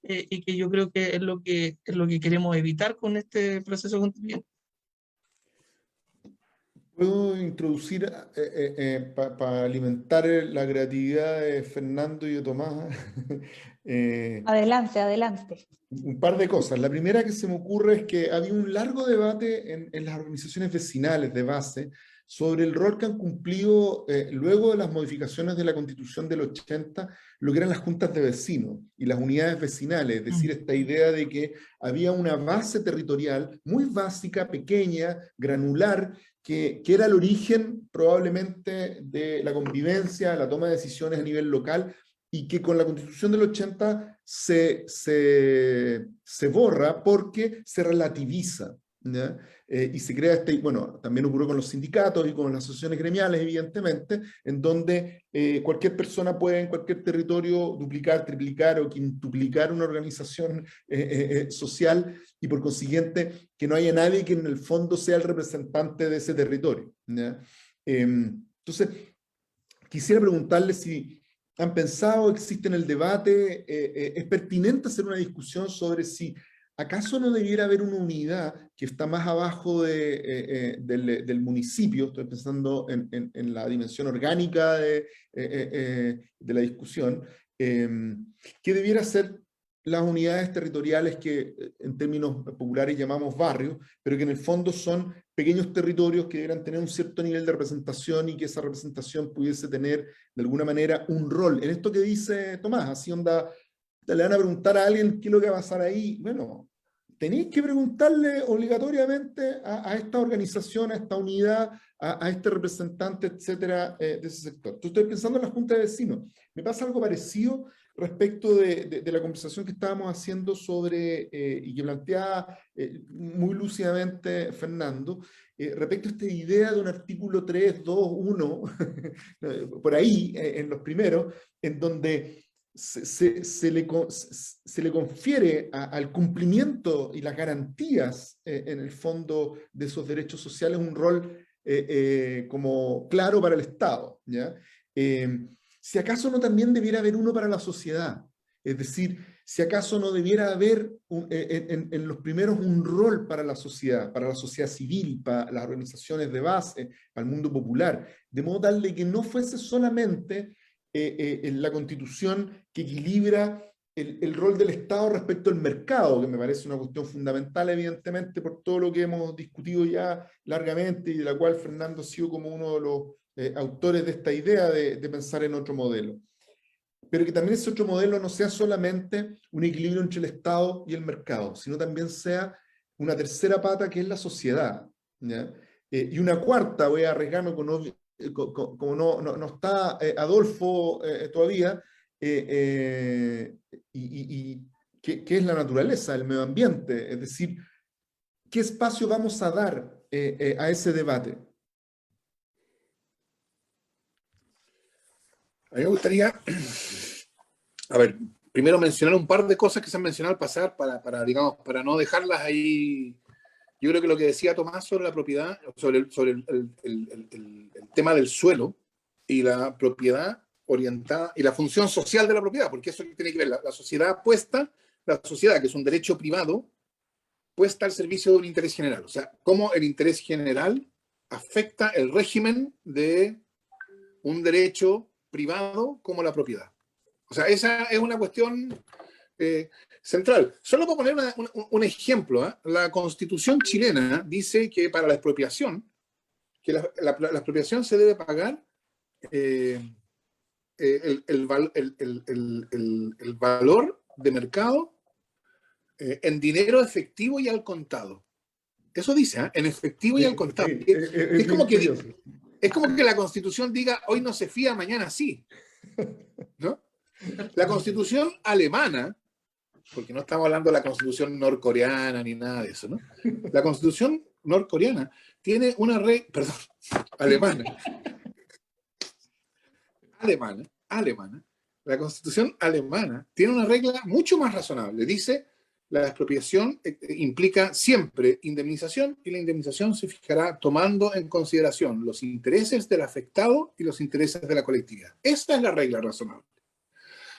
y que yo creo que es lo que queremos evitar con este proceso constituyente. ¿Puedo introducir, para alimentar la creatividad de Fernando y de Tomás, Adelante, adelante. un par de cosas? La primera que se me ocurre es que había un largo debate en las organizaciones vecinales de base sobre el rol que han cumplido luego de las modificaciones de la Constitución del 80, lo que eran las juntas de vecinos y las unidades vecinales, es decir, esta idea de que había una base territorial muy básica, pequeña, granular, que era el origen probablemente de la convivencia, la toma de decisiones a nivel local, y que con la Constitución del 80 se borra porque se relativiza, ¿ya? Y se crea bueno, también ocurrió con los sindicatos y con las asociaciones gremiales, evidentemente, en donde cualquier persona puede en cualquier territorio duplicar, triplicar o quintuplicar una organización social, y por consiguiente que no haya nadie que en el fondo sea el representante de ese territorio, ¿ya? Entonces, quisiera preguntarle si han pensado, existe en el debate, es pertinente hacer una discusión sobre si ¿acaso no debiera haber una unidad que está más abajo del municipio? Estoy pensando en la dimensión orgánica de la discusión, que debiera ser las unidades territoriales que en términos populares llamamos barrios, pero que en el fondo son pequeños territorios que deberán tener un cierto nivel de representación, y que esa representación pudiese tener de alguna manera un rol. En esto que dice Tomás, así onda, le van a preguntar a alguien qué es lo que va a pasar ahí. Bueno, tenéis que preguntarle obligatoriamente a esta organización, a esta unidad, a este representante, etcétera, de ese sector. Entonces estoy pensando en la Junta de Vecinos. Me pasa algo parecido respecto de la conversación que estábamos haciendo sobre, y que planteaba muy lúcidamente Fernando, respecto a esta idea de un artículo 3, 2, 1, por ahí, en los primeros, en donde se le confiere al cumplimiento y las garantías, en el fondo, de esos derechos sociales un rol como claro para el Estado, ¿ya? Si acaso no también debiera haber uno para la sociedad, es decir, si acaso no debiera haber en los primeros un rol para la sociedad civil, para las organizaciones de base, para el mundo popular, de modo tal de que no fuese solamente en la Constitución que equilibra el rol del Estado respecto al mercado, que me parece una cuestión fundamental, evidentemente, por todo lo que hemos discutido ya largamente y de la cual Fernando ha sido como uno de los autores de esta idea de pensar en otro modelo. Pero que también ese otro modelo no sea solamente un equilibrio entre el Estado y el mercado, sino también sea una tercera pata que es la sociedad, ¿ya? Y una cuarta, voy a arriesgarme como no está Adolfo todavía, que es la naturaleza, el medio ambiente, es decir, ¿qué espacio vamos a dar a ese debate? A mí me gustaría, a ver, primero mencionar un par de cosas que se han mencionado al pasar digamos, para no dejarlas ahí. Yo creo que lo que decía Tomás sobre la propiedad, sobre el tema del suelo y la propiedad orientada y la función social de la propiedad, porque eso tiene que ver la sociedad puesta, la sociedad que es un derecho privado, puesta al servicio de un interés general. O sea, cómo el interés general afecta el régimen de un derecho privado como la propiedad. O sea, esa es una cuestión central. Solo para poner un ejemplo, la Constitución chilena dice que para la expropiación, que la expropiación se debe pagar el valor de mercado en dinero efectivo y al contado. Eso dice, en efectivo y al contado. Es como que la Constitución diga, hoy no se fía, mañana sí, ¿no? La Constitución alemana, porque no estamos hablando de la Constitución norcoreana ni nada de eso, ¿no? La Constitución norcoreana tiene una alemana, la Constitución alemana tiene una regla mucho más razonable. Dice, la expropiación implica siempre indemnización y la indemnización se fijará tomando en consideración los intereses del afectado y los intereses de la colectividad. Esta es la regla razonable.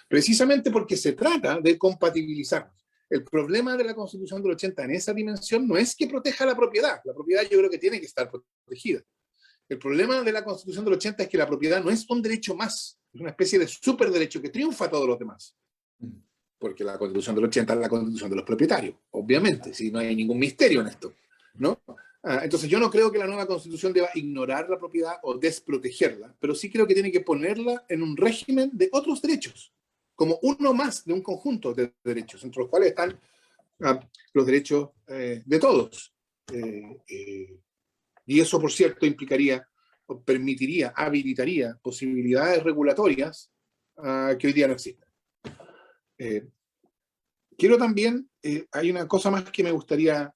Precisamente porque se trata de compatibilizarnos. El problema de la Constitución del 80 en esa dimensión no es que proteja la propiedad yo creo que tiene que estar protegida. El problema de la Constitución del 80 es que la propiedad no es un derecho más, es una especie de superderecho que triunfa a todos los demás. Porque la Constitución del 80 es la Constitución de los propietarios, obviamente, si no hay ningún misterio en esto, ¿no? Entonces yo no creo que la nueva Constitución deba ignorar la propiedad o desprotegerla, pero sí creo que tiene que ponerla en un régimen de otros derechos, como uno más de un conjunto de derechos, entre los cuales están los derechos de todos. Y eso, por cierto, implicaría, o permitiría, habilitaría posibilidades regulatorias que hoy día no existen. Quiero también, hay una cosa más que me gustaría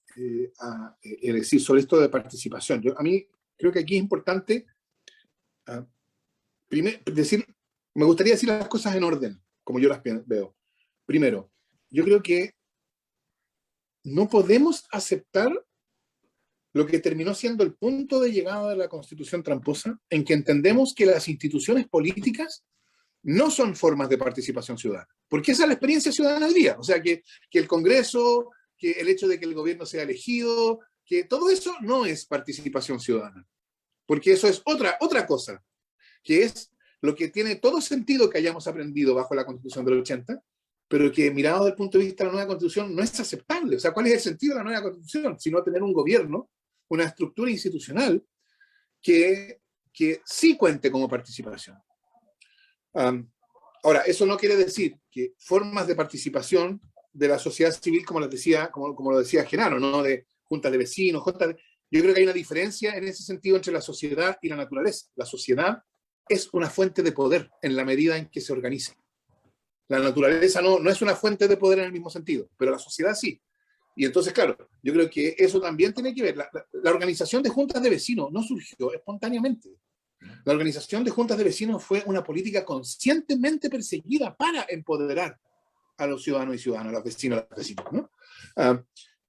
decir sobre esto de participación. A mí creo que aquí es importante me gustaría decir las cosas en orden, como yo las veo. Primero, yo creo que no podemos aceptar lo que terminó siendo el punto de llegada de la Constitución tramposa, en que entendemos que las instituciones políticas no son formas de participación ciudadana, porque esa es la experiencia ciudadana del día. O sea, que el Congreso, que el hecho de que el gobierno sea elegido, que todo eso no es participación ciudadana, porque eso es otra cosa, que es lo que tiene todo sentido que hayamos aprendido bajo la Constitución del 80, pero que mirado desde el punto de vista de la nueva Constitución no es aceptable. O sea, ¿cuál es el sentido de la nueva Constitución? Sino tener un gobierno, una estructura institucional que sí cuente como participación. Ahora, eso no quiere decir que formas de participación de la sociedad civil, como lo decía Genaro, ¿no? De juntas de vecinos, yo creo que hay una diferencia en ese sentido entre la sociedad y la naturaleza. La sociedad es una fuente de poder en la medida en que se organiza. La naturaleza no es una fuente de poder en el mismo sentido, pero la sociedad sí. Y entonces, claro, yo creo que eso también tiene que ver. La organización de juntas de vecinos no surgió espontáneamente. La organización de juntas de vecinos fue una política conscientemente perseguida para empoderar a los ciudadanos y ciudadanas, a los vecinos y a las vecinas, ¿no?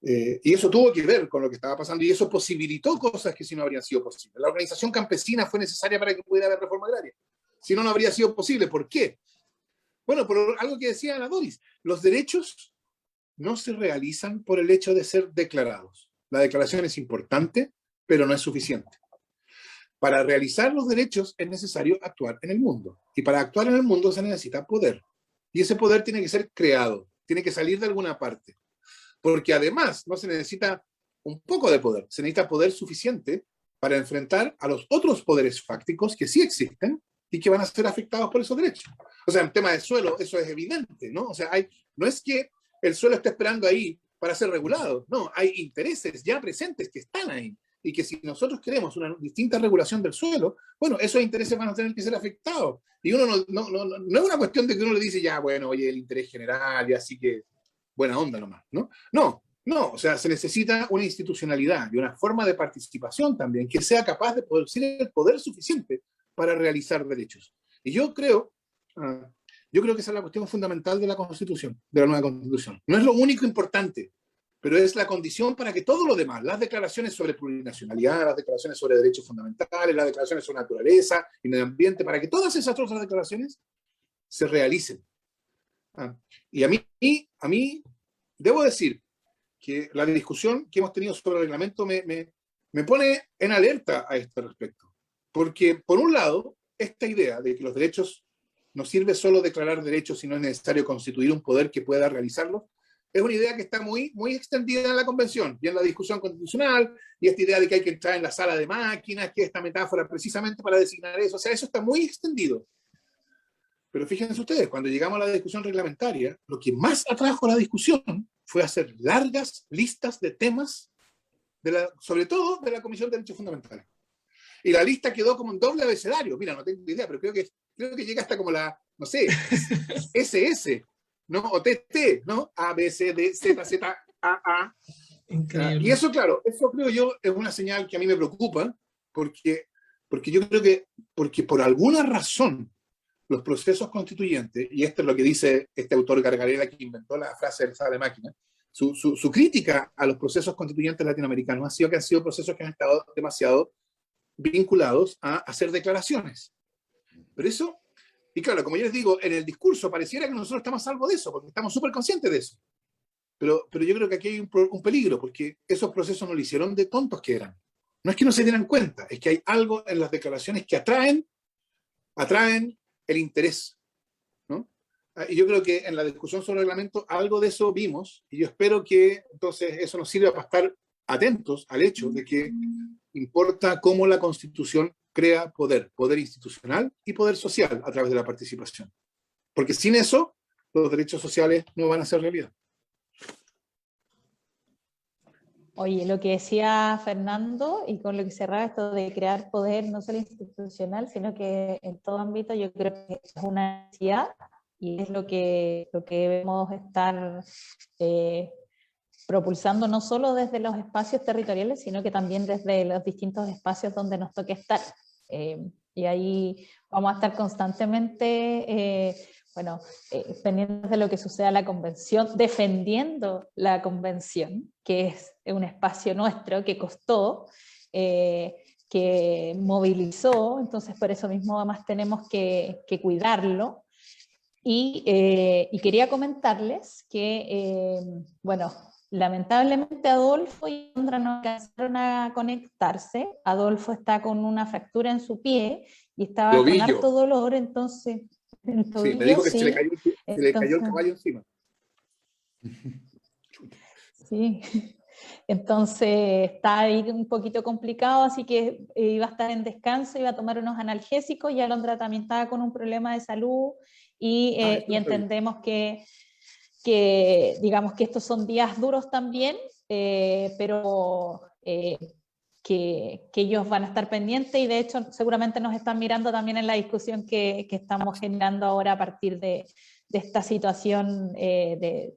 Y eso tuvo que ver con lo que estaba pasando, y eso posibilitó cosas que si no habrían sido posibles. La organización campesina fue necesaria para que pudiera haber reforma agraria. Si no, no habría sido posible. ¿Por qué? Bueno, por algo que decía Ana Doris, los derechos no se realizan por el hecho de ser declarados. La declaración es importante, pero no es suficiente. Para realizar los derechos es necesario actuar en el mundo. Y para actuar en el mundo se necesita poder. Y ese poder tiene que ser creado, tiene que salir de alguna parte. Porque además no se necesita un poco de poder, se necesita poder suficiente para enfrentar a los otros poderes fácticos que sí existen y que van a ser afectados por esos derechos. O sea, en tema de suelo, eso es evidente, ¿no? O sea, no es que el suelo esté esperando ahí para ser regulado, no, hay intereses ya presentes que están ahí, y que si nosotros queremos una distinta regulación del suelo, bueno, esos intereses van a tener que ser afectados. Y uno no es una cuestión de que uno le dice, ya, bueno, oye, el interés general, y así que buena onda nomás, ¿no? No, o sea, se necesita una institucionalidad y una forma de participación también que sea capaz de producir el poder suficiente para realizar derechos. Y yo creo que esa es la cuestión fundamental de la Constitución, de la nueva Constitución. No es lo único importante, pero es la condición para que todo lo demás, las declaraciones sobre plurinacionalidad, las declaraciones sobre derechos fundamentales, las declaraciones sobre naturaleza y medio ambiente, para que todas esas otras declaraciones se realicen. Y a mí, debo decir que la discusión que hemos tenido sobre el reglamento me pone en alerta a este respecto. Porque, por un lado, esta idea de que los derechos no sirve solo declarar derechos, sino es necesario constituir un poder que pueda realizarlos, es una idea que está muy, muy extendida en la Convención y en la discusión constitucional, y esta idea de que hay que entrar en la sala de máquinas, que esta metáfora precisamente para designar eso, o sea, eso está muy extendido. Pero fíjense ustedes, cuando llegamos a la discusión reglamentaria, lo que más atrajo a la discusión fue hacer largas listas de temas, sobre todo de la Comisión de Derechos Fundamentales. Y la lista quedó como un doble abecedario. Mira, no tengo idea, pero creo que llega hasta como la, no sé, SS, ¿no? O TT, ¿no? A, B, C, D, Z, Z, A. Increíble. Y eso, claro, eso creo yo es una señal que a mí me preocupa, porque yo creo que, porque por alguna razón, los procesos constituyentes, y esto es lo que dice este autor Gargarella, que inventó la frase de sala de máquina, su crítica a los procesos constituyentes latinoamericanos ha sido que han sido procesos que han estado demasiado vinculados a hacer declaraciones. Pero eso, y claro, como yo les digo, en el discurso pareciera que nosotros estamos a salvo de eso, porque estamos súper conscientes de eso. Pero yo creo que aquí hay un peligro, porque esos procesos no lo hicieron de tontos que eran. No es que no se dieran cuenta, es que hay algo en las declaraciones que atraen el interés, ¿no? Y yo creo que en la discusión sobre el reglamento algo de eso vimos, y yo espero que entonces eso nos sirva para estar atentos al hecho de que importa cómo la Constitución crea poder institucional y poder social a través de la participación. Porque sin eso, los derechos sociales no van a ser realidad. Oye, lo que decía Fernando, y con lo que cerraba esto de crear poder no solo institucional, sino que en todo ámbito, yo creo que es una necesidad, y es lo que debemos estar propulsando no solo desde los espacios territoriales, sino que también desde los distintos espacios donde nos toque estar. Y ahí vamos a estar constantemente, pendientes de lo que suceda en la convención, defendiendo la convención, que es un espacio nuestro que costó, que movilizó, entonces por eso mismo además tenemos que cuidarlo. Y quería comentarles que, lamentablemente Adolfo y Sandra no alcanzaron a conectarse. Adolfo está con una fractura en su pie y estaba con harto dolor, entonces... Sí, me dijo que se le cayó el caballo encima. Sí, entonces está ahí un poquito complicado, así que iba a estar en descanso, iba a tomar unos analgésicos, y Alondra también estaba con un problema de salud, y entendemos que digamos que estos son días duros también, pero que ellos van a estar pendientes, y de hecho seguramente nos están mirando también en la discusión que estamos generando ahora a partir de esta situación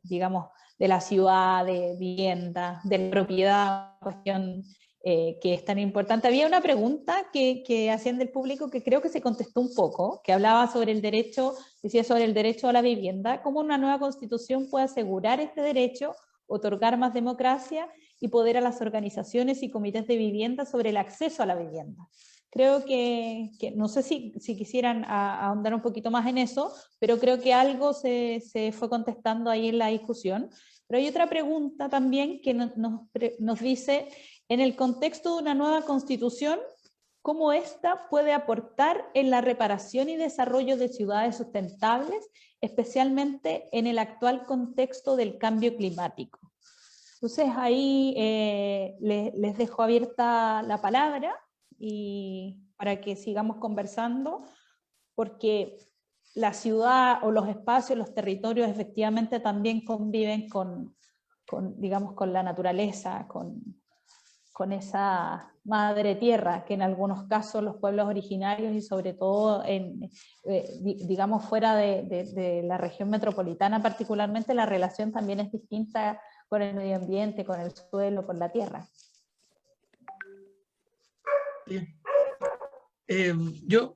digamos, de la ciudad, de vivienda, de la propiedad, cuestión que es tan importante. Había una pregunta que hacían del público que creo que se contestó un poco, que hablaba sobre el derecho, decía sobre el derecho a la vivienda, cómo una nueva constitución puede asegurar este derecho, otorgar más democracia y poder a las organizaciones y comités de vivienda sobre el acceso a la vivienda. Creo que no sé si quisieran ahondar un poquito más en eso, pero creo que algo se fue contestando ahí en la discusión. Pero hay otra pregunta también que nos dice, en el contexto de una nueva constitución, ¿cómo ésta puede aportar en la reparación y desarrollo de ciudades sustentables, especialmente en el actual contexto del cambio climático? Entonces ahí les dejo abierta la palabra y para que sigamos conversando, porque la ciudad o los espacios, los territorios efectivamente también conviven digamos, con la naturaleza, con esa madre tierra que en algunos casos los pueblos originarios y sobre todo digamos fuera de la región metropolitana particularmente, la relación también es distinta con el medio ambiente, con el suelo, con la tierra. Bien. Yo.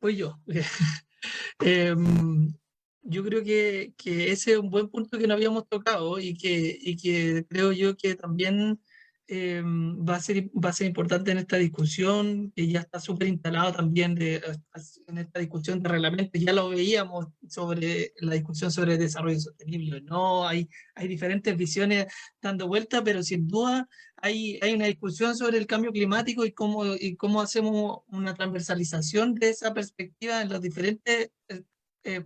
Yo creo que ese es un buen punto que no habíamos tocado y que creo yo que también va a ser importante en esta discusión, que ya está súper instalado también en esta discusión de reglamentos. Ya lo veíamos sobre la discusión sobre desarrollo sostenible, ¿no? Hay diferentes visiones dando vuelta, pero sin duda hay una discusión sobre el cambio climático y cómo hacemos una transversalización de esa perspectiva en las diferentes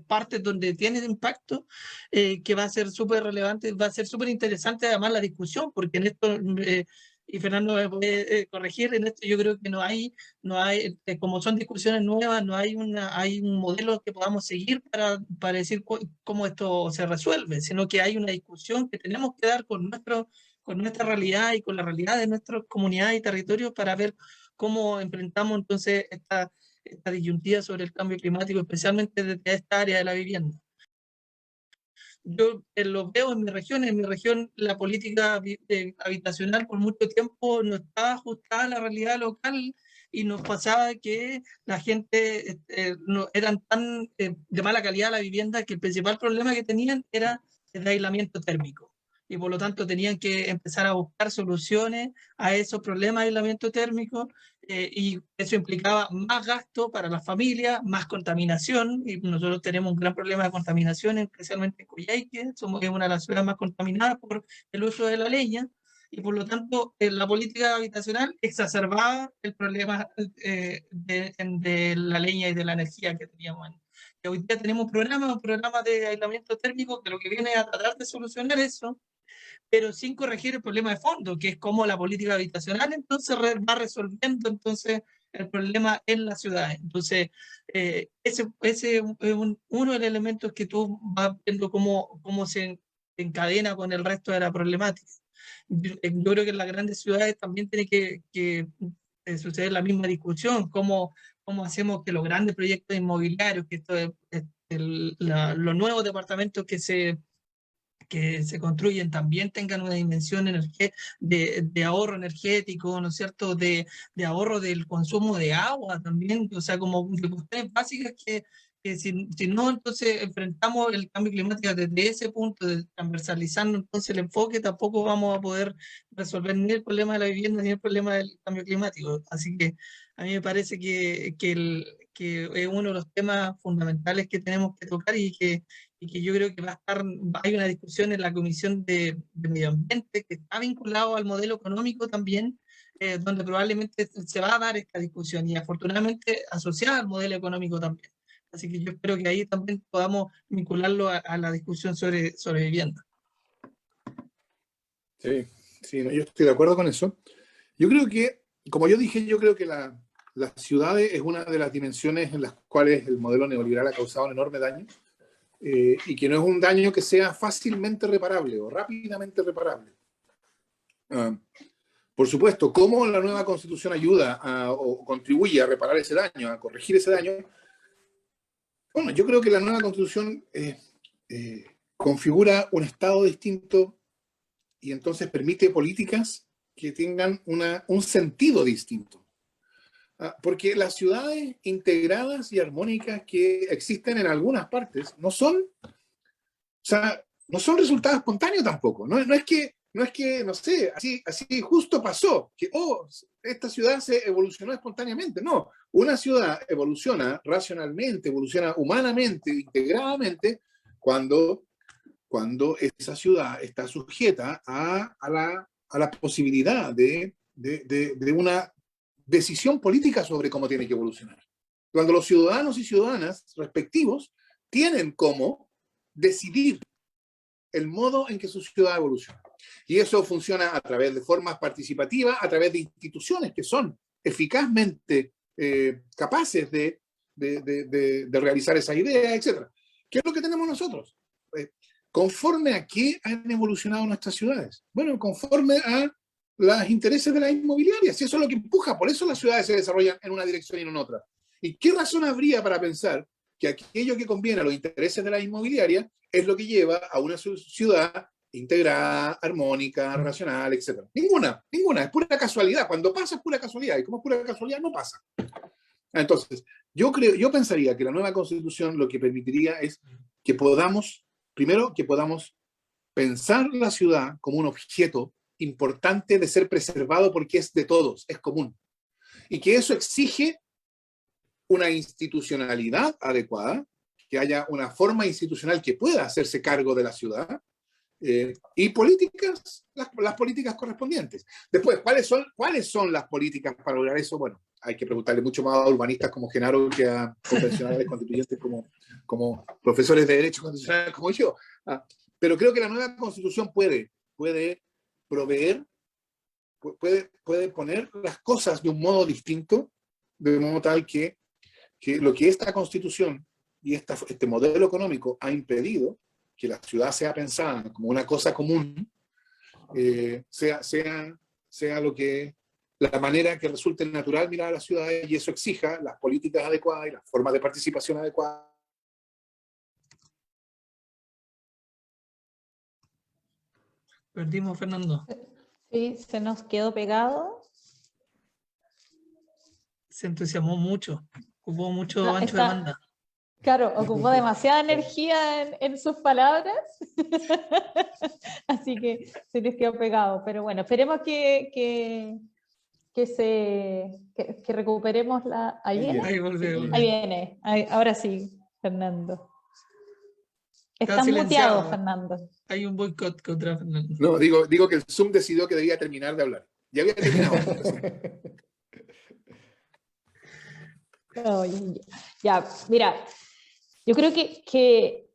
partes donde tiene impacto, que va a ser súper relevante, va a ser súper interesante además la discusión, porque en esto, y Fernando me puede corregir, en esto yo creo que no hay como son discusiones nuevas, no hay un modelo que podamos seguir para decir cómo esto se resuelve, sino que hay una discusión que tenemos que dar con nuestra realidad y con la realidad de nuestras comunidades y territorios para ver cómo enfrentamos entonces esta disyuntiva sobre el cambio climático, especialmente desde esta área de la vivienda. Yo lo veo en mi región la política habitacional por mucho tiempo no estaba ajustada a la realidad local y nos pasaba que la gente no eran tan de mala calidad la vivienda que el principal problema que tenían era el aislamiento térmico. Y por lo tanto tenían que empezar a buscar soluciones a esos problemas de aislamiento térmico, y eso implicaba más gasto para las familias, más contaminación, y nosotros tenemos un gran problema de contaminación, especialmente en Coyhaique, somos una de las ciudades más contaminadas por el uso de la leña, y por lo tanto la política habitacional exacerbaba el problema de la leña y de la energía que teníamos. Y hoy día tenemos un programa de aislamiento térmico que lo que viene a tratar de solucionar eso, pero sin corregir el problema de fondo, que es cómo la política habitacional entonces va resolviendo entonces el problema en la ciudad. Entonces, ese es uno de los elementos que tú vas viendo cómo se encadena con el resto de la problemática. Yo creo que en las grandes ciudades también tiene que suceder la misma discusión, cómo hacemos que los grandes proyectos inmobiliarios, que esto es los nuevos departamentos que se construyen también tengan una dimensión de ahorro energético, ¿no es cierto?, de ahorro del consumo de agua también, o sea, como de cuestiones básicas que si no, entonces enfrentamos el cambio climático desde ese punto, de transversalizando entonces el enfoque, tampoco vamos a poder resolver ni el problema de la vivienda ni el problema del cambio climático. Así que a mí me parece que es uno de los temas fundamentales que tenemos que tocar y que yo creo que hay una discusión en la Comisión de Medio Ambiente que está vinculado al modelo económico también, donde probablemente se va a dar esta discusión y afortunadamente asociada al modelo económico también. Así que yo espero que ahí también podamos vincularlo a la discusión sobre vivienda. Sí, sí, no, yo estoy de acuerdo con eso. Yo creo que, como yo dije, yo creo que las ciudades es una de las dimensiones en las cuales el modelo neoliberal ha causado un enorme daño, y que no es un daño que sea fácilmente reparable o rápidamente reparable. Por supuesto, ¿cómo la nueva Constitución ayuda o contribuye a reparar ese daño, a corregir ese daño? Bueno, yo creo que la nueva Constitución configura un Estado distinto y entonces permite políticas que tengan un sentido distinto. Porque las ciudades integradas y armónicas que existen en algunas partes no son resultados espontáneos tampoco. No es que, no sé, así justo pasó, que esta ciudad se evolucionó espontáneamente. No, una ciudad evoluciona racionalmente, evoluciona humanamente, integradamente, cuando esa ciudad está sujeta a la posibilidad de una decisión política sobre cómo tiene que evolucionar. Cuando los ciudadanos y ciudadanas respectivos tienen cómo decidir el modo en que su ciudad evoluciona. Y eso funciona a través de formas participativas, a través de instituciones que son eficazmente capaces de realizar esa idea, etc. ¿Qué es lo que tenemos nosotros? ¿Conforme a qué han evolucionado nuestras ciudades? Bueno, conforme a los intereses de la inmobiliaria. Si eso es lo que empuja, por eso las ciudades se desarrollan en una dirección y no en otra. ¿Y qué razón habría para pensar que aquello que conviene a los intereses de la inmobiliaria es lo que lleva a una ciudad integrada, armónica, racional, etc.? Ninguna, es pura casualidad. Cuando pasa es pura casualidad, y como es pura casualidad, no pasa. Entonces, yo pensaría que la nueva Constitución lo que permitiría es que podamos, primero, que podamos pensar la ciudad como un objeto importante de ser preservado porque es de todos, es común. Y que eso exige una institucionalidad adecuada, que haya una forma institucional que pueda hacerse cargo de la ciudad, y políticas, las políticas correspondientes. Después, ¿cuáles son las políticas para lograr eso? Bueno, hay que preguntarle mucho más a urbanistas como Genaro que a convencionales constituyentes como profesores de derecho constitucional como yo. Pero creo que la nueva Constitución puede proveer, puede poner las cosas de un modo distinto, de modo tal que lo que esta Constitución y este modelo económico ha impedido, que la ciudad sea pensada como una cosa común, sea la manera que resulte natural mirar a las ciudades, y eso exija las políticas adecuadas y las formas de participación adecuadas. Perdimos, Fernando. Sí, se nos quedó pegado. Se entusiasmó mucho, ocupó mucho ancho de banda. Claro, ocupó demasiada energía en sus palabras, así que se les quedó pegado. Pero bueno, esperemos que recuperemos la... ¿Ahí viene? Ahí volvió. Ahí viene, ahora sí, Fernando. Está silenciado. muteado, Fernando. Hay un boicot contra Fernando. No, digo que el Zoom decidió que debía terminar de hablar. Ya había terminado. Oh, ya, mira, yo creo que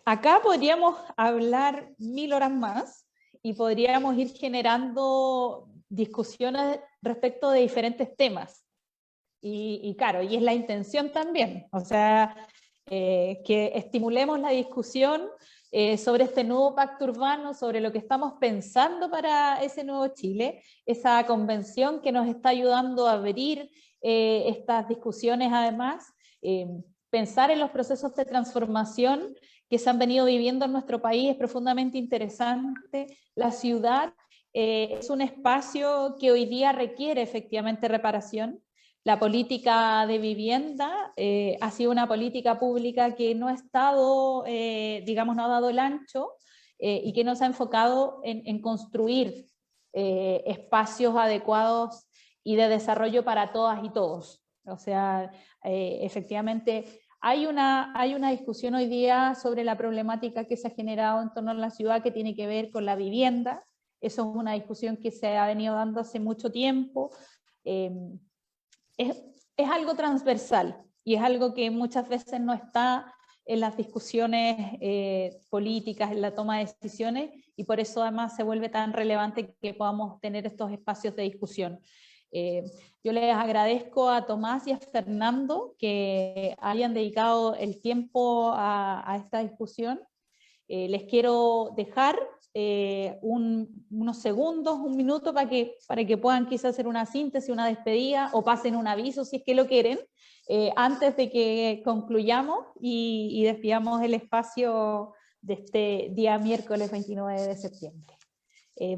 acá podríamos hablar 1000 horas más y podríamos ir generando discusiones respecto de diferentes temas. Y claro, y es la intención también, o sea, que estimulemos la discusión sobre este nuevo pacto urbano, sobre lo que estamos pensando para ese nuevo Chile, esa convención que nos está ayudando a abrir estas discusiones además, pensar en los procesos de transformación que se han venido viviendo en nuestro país es profundamente interesante. La ciudad es un espacio que hoy día requiere efectivamente reparación. La política de vivienda ha sido una política pública que no ha estado, digamos, no ha dado el ancho y que no se ha enfocado en construir espacios adecuados y de desarrollo para todas y todos. O sea, efectivamente hay una discusión hoy día sobre la problemática que se ha generado en torno a la ciudad que tiene que ver con la vivienda. Eso es una discusión que se ha venido dando hace mucho tiempo. Es algo transversal y es algo que muchas veces no está en las discusiones políticas, en la toma de decisiones, y por eso además se vuelve tan relevante que podamos tener estos espacios de discusión. Yo les agradezco a Tomás y a Fernando que hayan dedicado el tiempo a esta discusión. Les quiero dejar unos segundos, un minuto para que puedan quizás hacer una síntesis, una despedida, o pasen un aviso si es que lo quieren, antes de que concluyamos y despidamos el espacio de este día miércoles 29 de septiembre.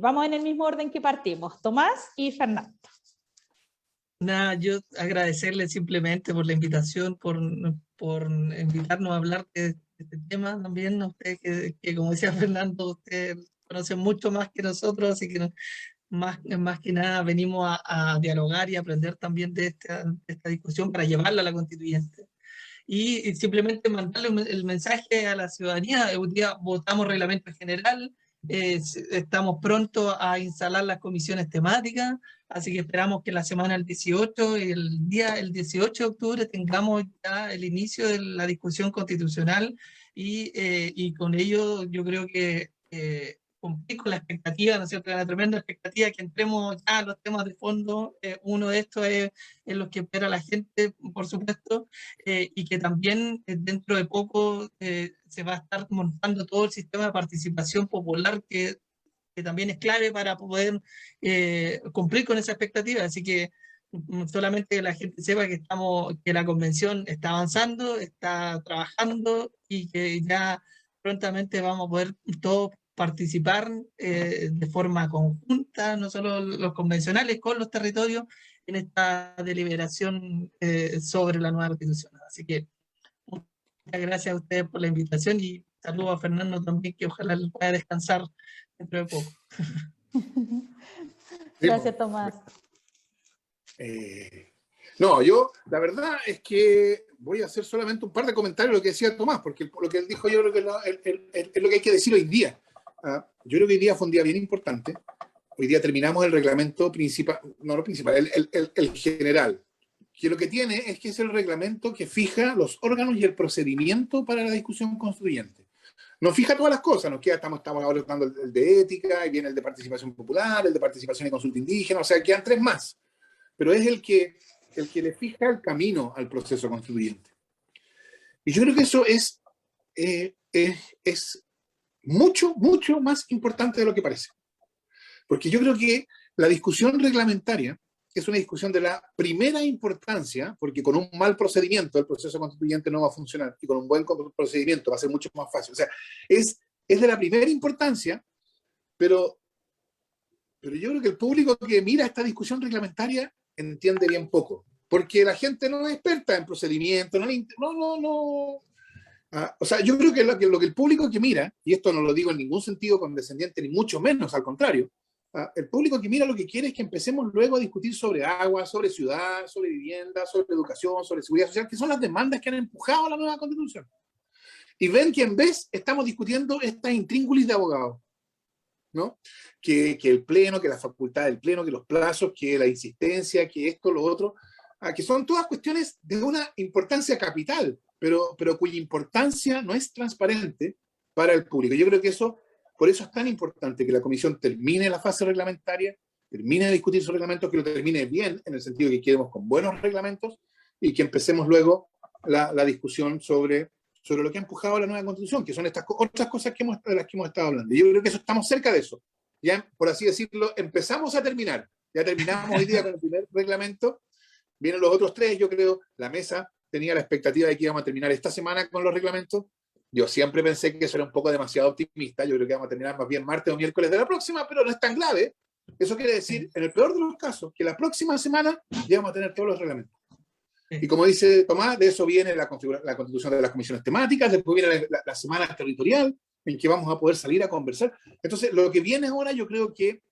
Vamos en el mismo orden que partimos, Tomás y Fernando. Nada, yo agradecerle simplemente por la invitación, por invitarnos a hablar de este tema también. Usted que como decía Fernando, usted conoce mucho más que nosotros, así que más que nada venimos a dialogar y aprender también de esta discusión para llevarla a la constituyente. Y simplemente mandarle el mensaje a la ciudadanía. Hoy día votamos reglamento general, estamos pronto a instalar las comisiones temáticas, así que esperamos que la semana del 18, el 18 de octubre, tengamos ya el inicio de la discusión constitucional y con ello yo creo que cumplir con la expectativa, ¿no es cierto?, la tremenda expectativa que entremos ya a los temas de fondo. Uno de estos es los que espera la gente, por supuesto, y que también dentro de poco se va a estar montando todo el sistema de participación popular que también es clave para poder cumplir con esa expectativa. Así que solamente que la gente sepa que la convención está avanzando, está trabajando y que ya prontamente vamos a poder todos participar de forma conjunta, no solo los convencionales con los territorios, en esta deliberación sobre la nueva constitución. Así que muchas gracias a ustedes por la invitación y saludos a Fernando también, que ojalá pueda descansar dentro de poco. Gracias, Tomás. No, yo, la verdad es que voy a hacer solamente un par de comentarios de lo que decía Tomás, porque lo que él dijo yo creo que es lo que hay que decir hoy día. Yo creo que hoy día fue un día bien importante. Hoy día terminamos el reglamento principal, no lo principal, el general, que lo que tiene es que es el reglamento que fija los órganos y el procedimiento para la discusión constituyente. No fija todas las cosas, estamos ahora tratando el de ética, y viene el de participación popular, el de participación y consulta indígena, o sea, quedan 3 más. Pero es el que le fija el camino al proceso constituyente. Y yo creo que eso es mucho, mucho más importante de lo que parece. Porque yo creo que la discusión reglamentaria es una discusión de la primera importancia, porque con un mal procedimiento el proceso constituyente no va a funcionar, y con un buen procedimiento va a ser mucho más fácil. O sea, es de la primera importancia, pero yo creo que el público que mira esta discusión reglamentaria entiende bien poco, porque la gente no es experta en procedimiento, o sea, yo creo que lo que el público que mira, y esto no lo digo en ningún sentido condescendiente, ni mucho menos, al contrario, el público que mira lo que quiere es que empecemos luego a discutir sobre agua, sobre ciudad, sobre vivienda, sobre educación, sobre seguridad social, que son las demandas que han empujado a la nueva constitución. Y ven que en vez estamos discutiendo estas intríngulis de abogados, ¿no? Que el pleno, que la facultad del pleno, que los plazos, que la insistencia, que esto, lo otro, que son todas cuestiones de una importancia capital, pero cuya importancia no es transparente para el público. Yo creo que por eso es tan importante que la comisión termine la fase reglamentaria, termine de discutir sus reglamentos, que lo termine bien, en el sentido de que quedemos con buenos reglamentos, y que empecemos luego la discusión sobre lo que ha empujado a la nueva constitución, que son estas otras cosas de las que hemos estado hablando. Yo creo que estamos cerca de eso. Ya, por así decirlo, empezamos a terminar. Ya terminamos hoy día con el primer reglamento. Vienen los otros 3, yo creo. La mesa tenía la expectativa de que íbamos a terminar esta semana con los reglamentos. Yo siempre pensé que eso era un poco demasiado optimista. Yo creo que vamos a terminar más bien martes o miércoles de la próxima, pero no es tan grave. Eso quiere decir, en el peor de los casos, que la próxima semana ya vamos a tener todos los reglamentos. Y como dice Tomás, de eso viene la constitución de las comisiones temáticas, después viene la semana territorial, en que vamos a poder salir a conversar. Entonces, lo que viene ahora yo creo que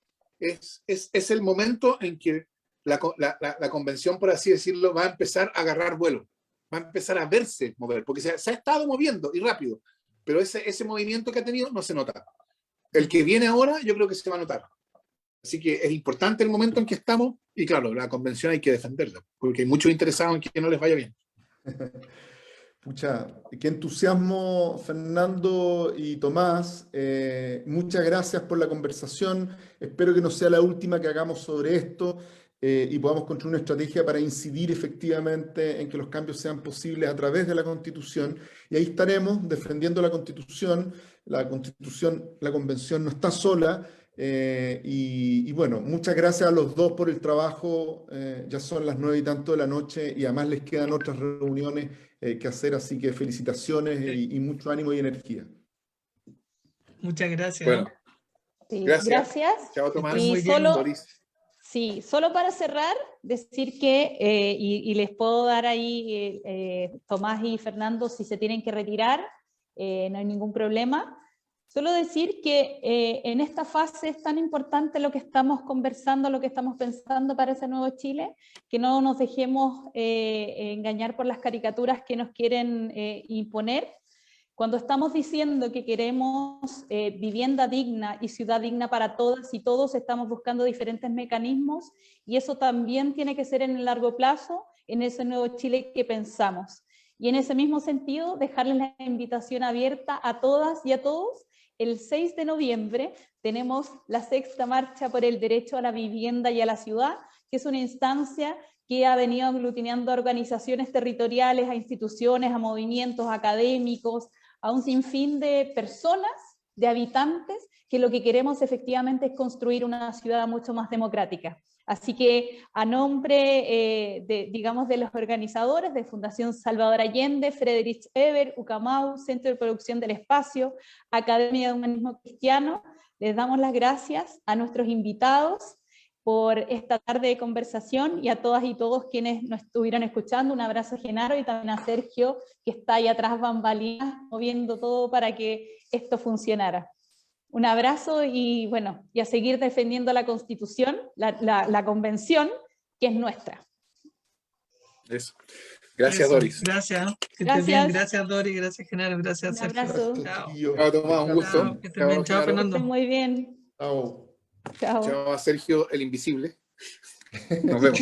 es el momento en que la convención, por así decirlo, va a empezar a agarrar vuelo, va a empezar a verse mover, porque se ha estado moviendo y rápido, pero ese movimiento que ha tenido no se nota. El que viene ahora yo creo que se va a notar. Así que es importante el momento en que estamos, y claro, la convención hay que defenderla, porque hay muchos interesados en que no les vaya bien. Pucha, qué entusiasmo, Fernando y Tomás. Muchas gracias por la conversación. Espero que no sea la última que hagamos sobre esto y podamos construir una estrategia para incidir efectivamente en que los cambios sean posibles a través de la Constitución. Y ahí estaremos defendiendo la Constitución. La Convención no está sola. Y bueno, muchas gracias a los dos por el trabajo. Ya son las 9 y tanto de la noche y además les quedan otras reuniones que hacer, así que felicitaciones y mucho ánimo y energía. Muchas gracias. Bueno, Sí, Gracias. gracias. Chao, Tomás. Y Muy bien, solo, Doris. sí, solo para cerrar, decir que, y les puedo dar ahí, Tomás y Fernando, si se tienen que retirar, no hay ningún problema. Solo decir que en esta fase es tan importante lo que estamos conversando, lo que estamos pensando para ese nuevo Chile, que no nos dejemos engañar por las caricaturas que nos quieren imponer. Cuando estamos diciendo que queremos vivienda digna y ciudad digna para todas y todos, estamos buscando diferentes mecanismos y eso también tiene que ser en el largo plazo, en ese nuevo Chile que pensamos. Y en ese mismo sentido, dejarles la invitación abierta a todas y a todos. El 6 de noviembre tenemos la 6ª Marcha por el Derecho a la Vivienda y a la Ciudad, que es una instancia que ha venido aglutinando a organizaciones territoriales, a instituciones, a movimientos académicos, a un sinfín de personas, de habitantes, que lo que queremos efectivamente es construir una ciudad mucho más democrática. Así que a nombre, digamos, de los organizadores de Fundación Salvador Allende, Friedrich Ebert, UCAMAU, Centro de Producción del Espacio, Academia de Humanismo Cristiano, les damos las gracias a nuestros invitados por esta tarde de conversación y a todas y todos quienes nos estuvieron escuchando. Un abrazo a Genaro y también a Sergio, que está ahí atrás bambalinas, moviendo todo para que esto funcionara. Un abrazo y bueno, y a seguir defendiendo la Constitución, la Convención, que es nuestra. Eso. Gracias, Eso. Doris. Gracias. Que estés bien. Gracias. Gracias, Doris. Gracias, Genaro. Gracias, Un Sergio. abrazo. Chao. Chao, Tomás, un gusto. Chao, que estés bien. Chao, Genaro. Fernando. Estén muy bien. Chao. Chao. Chao a Sergio, el invisible. Nos vemos.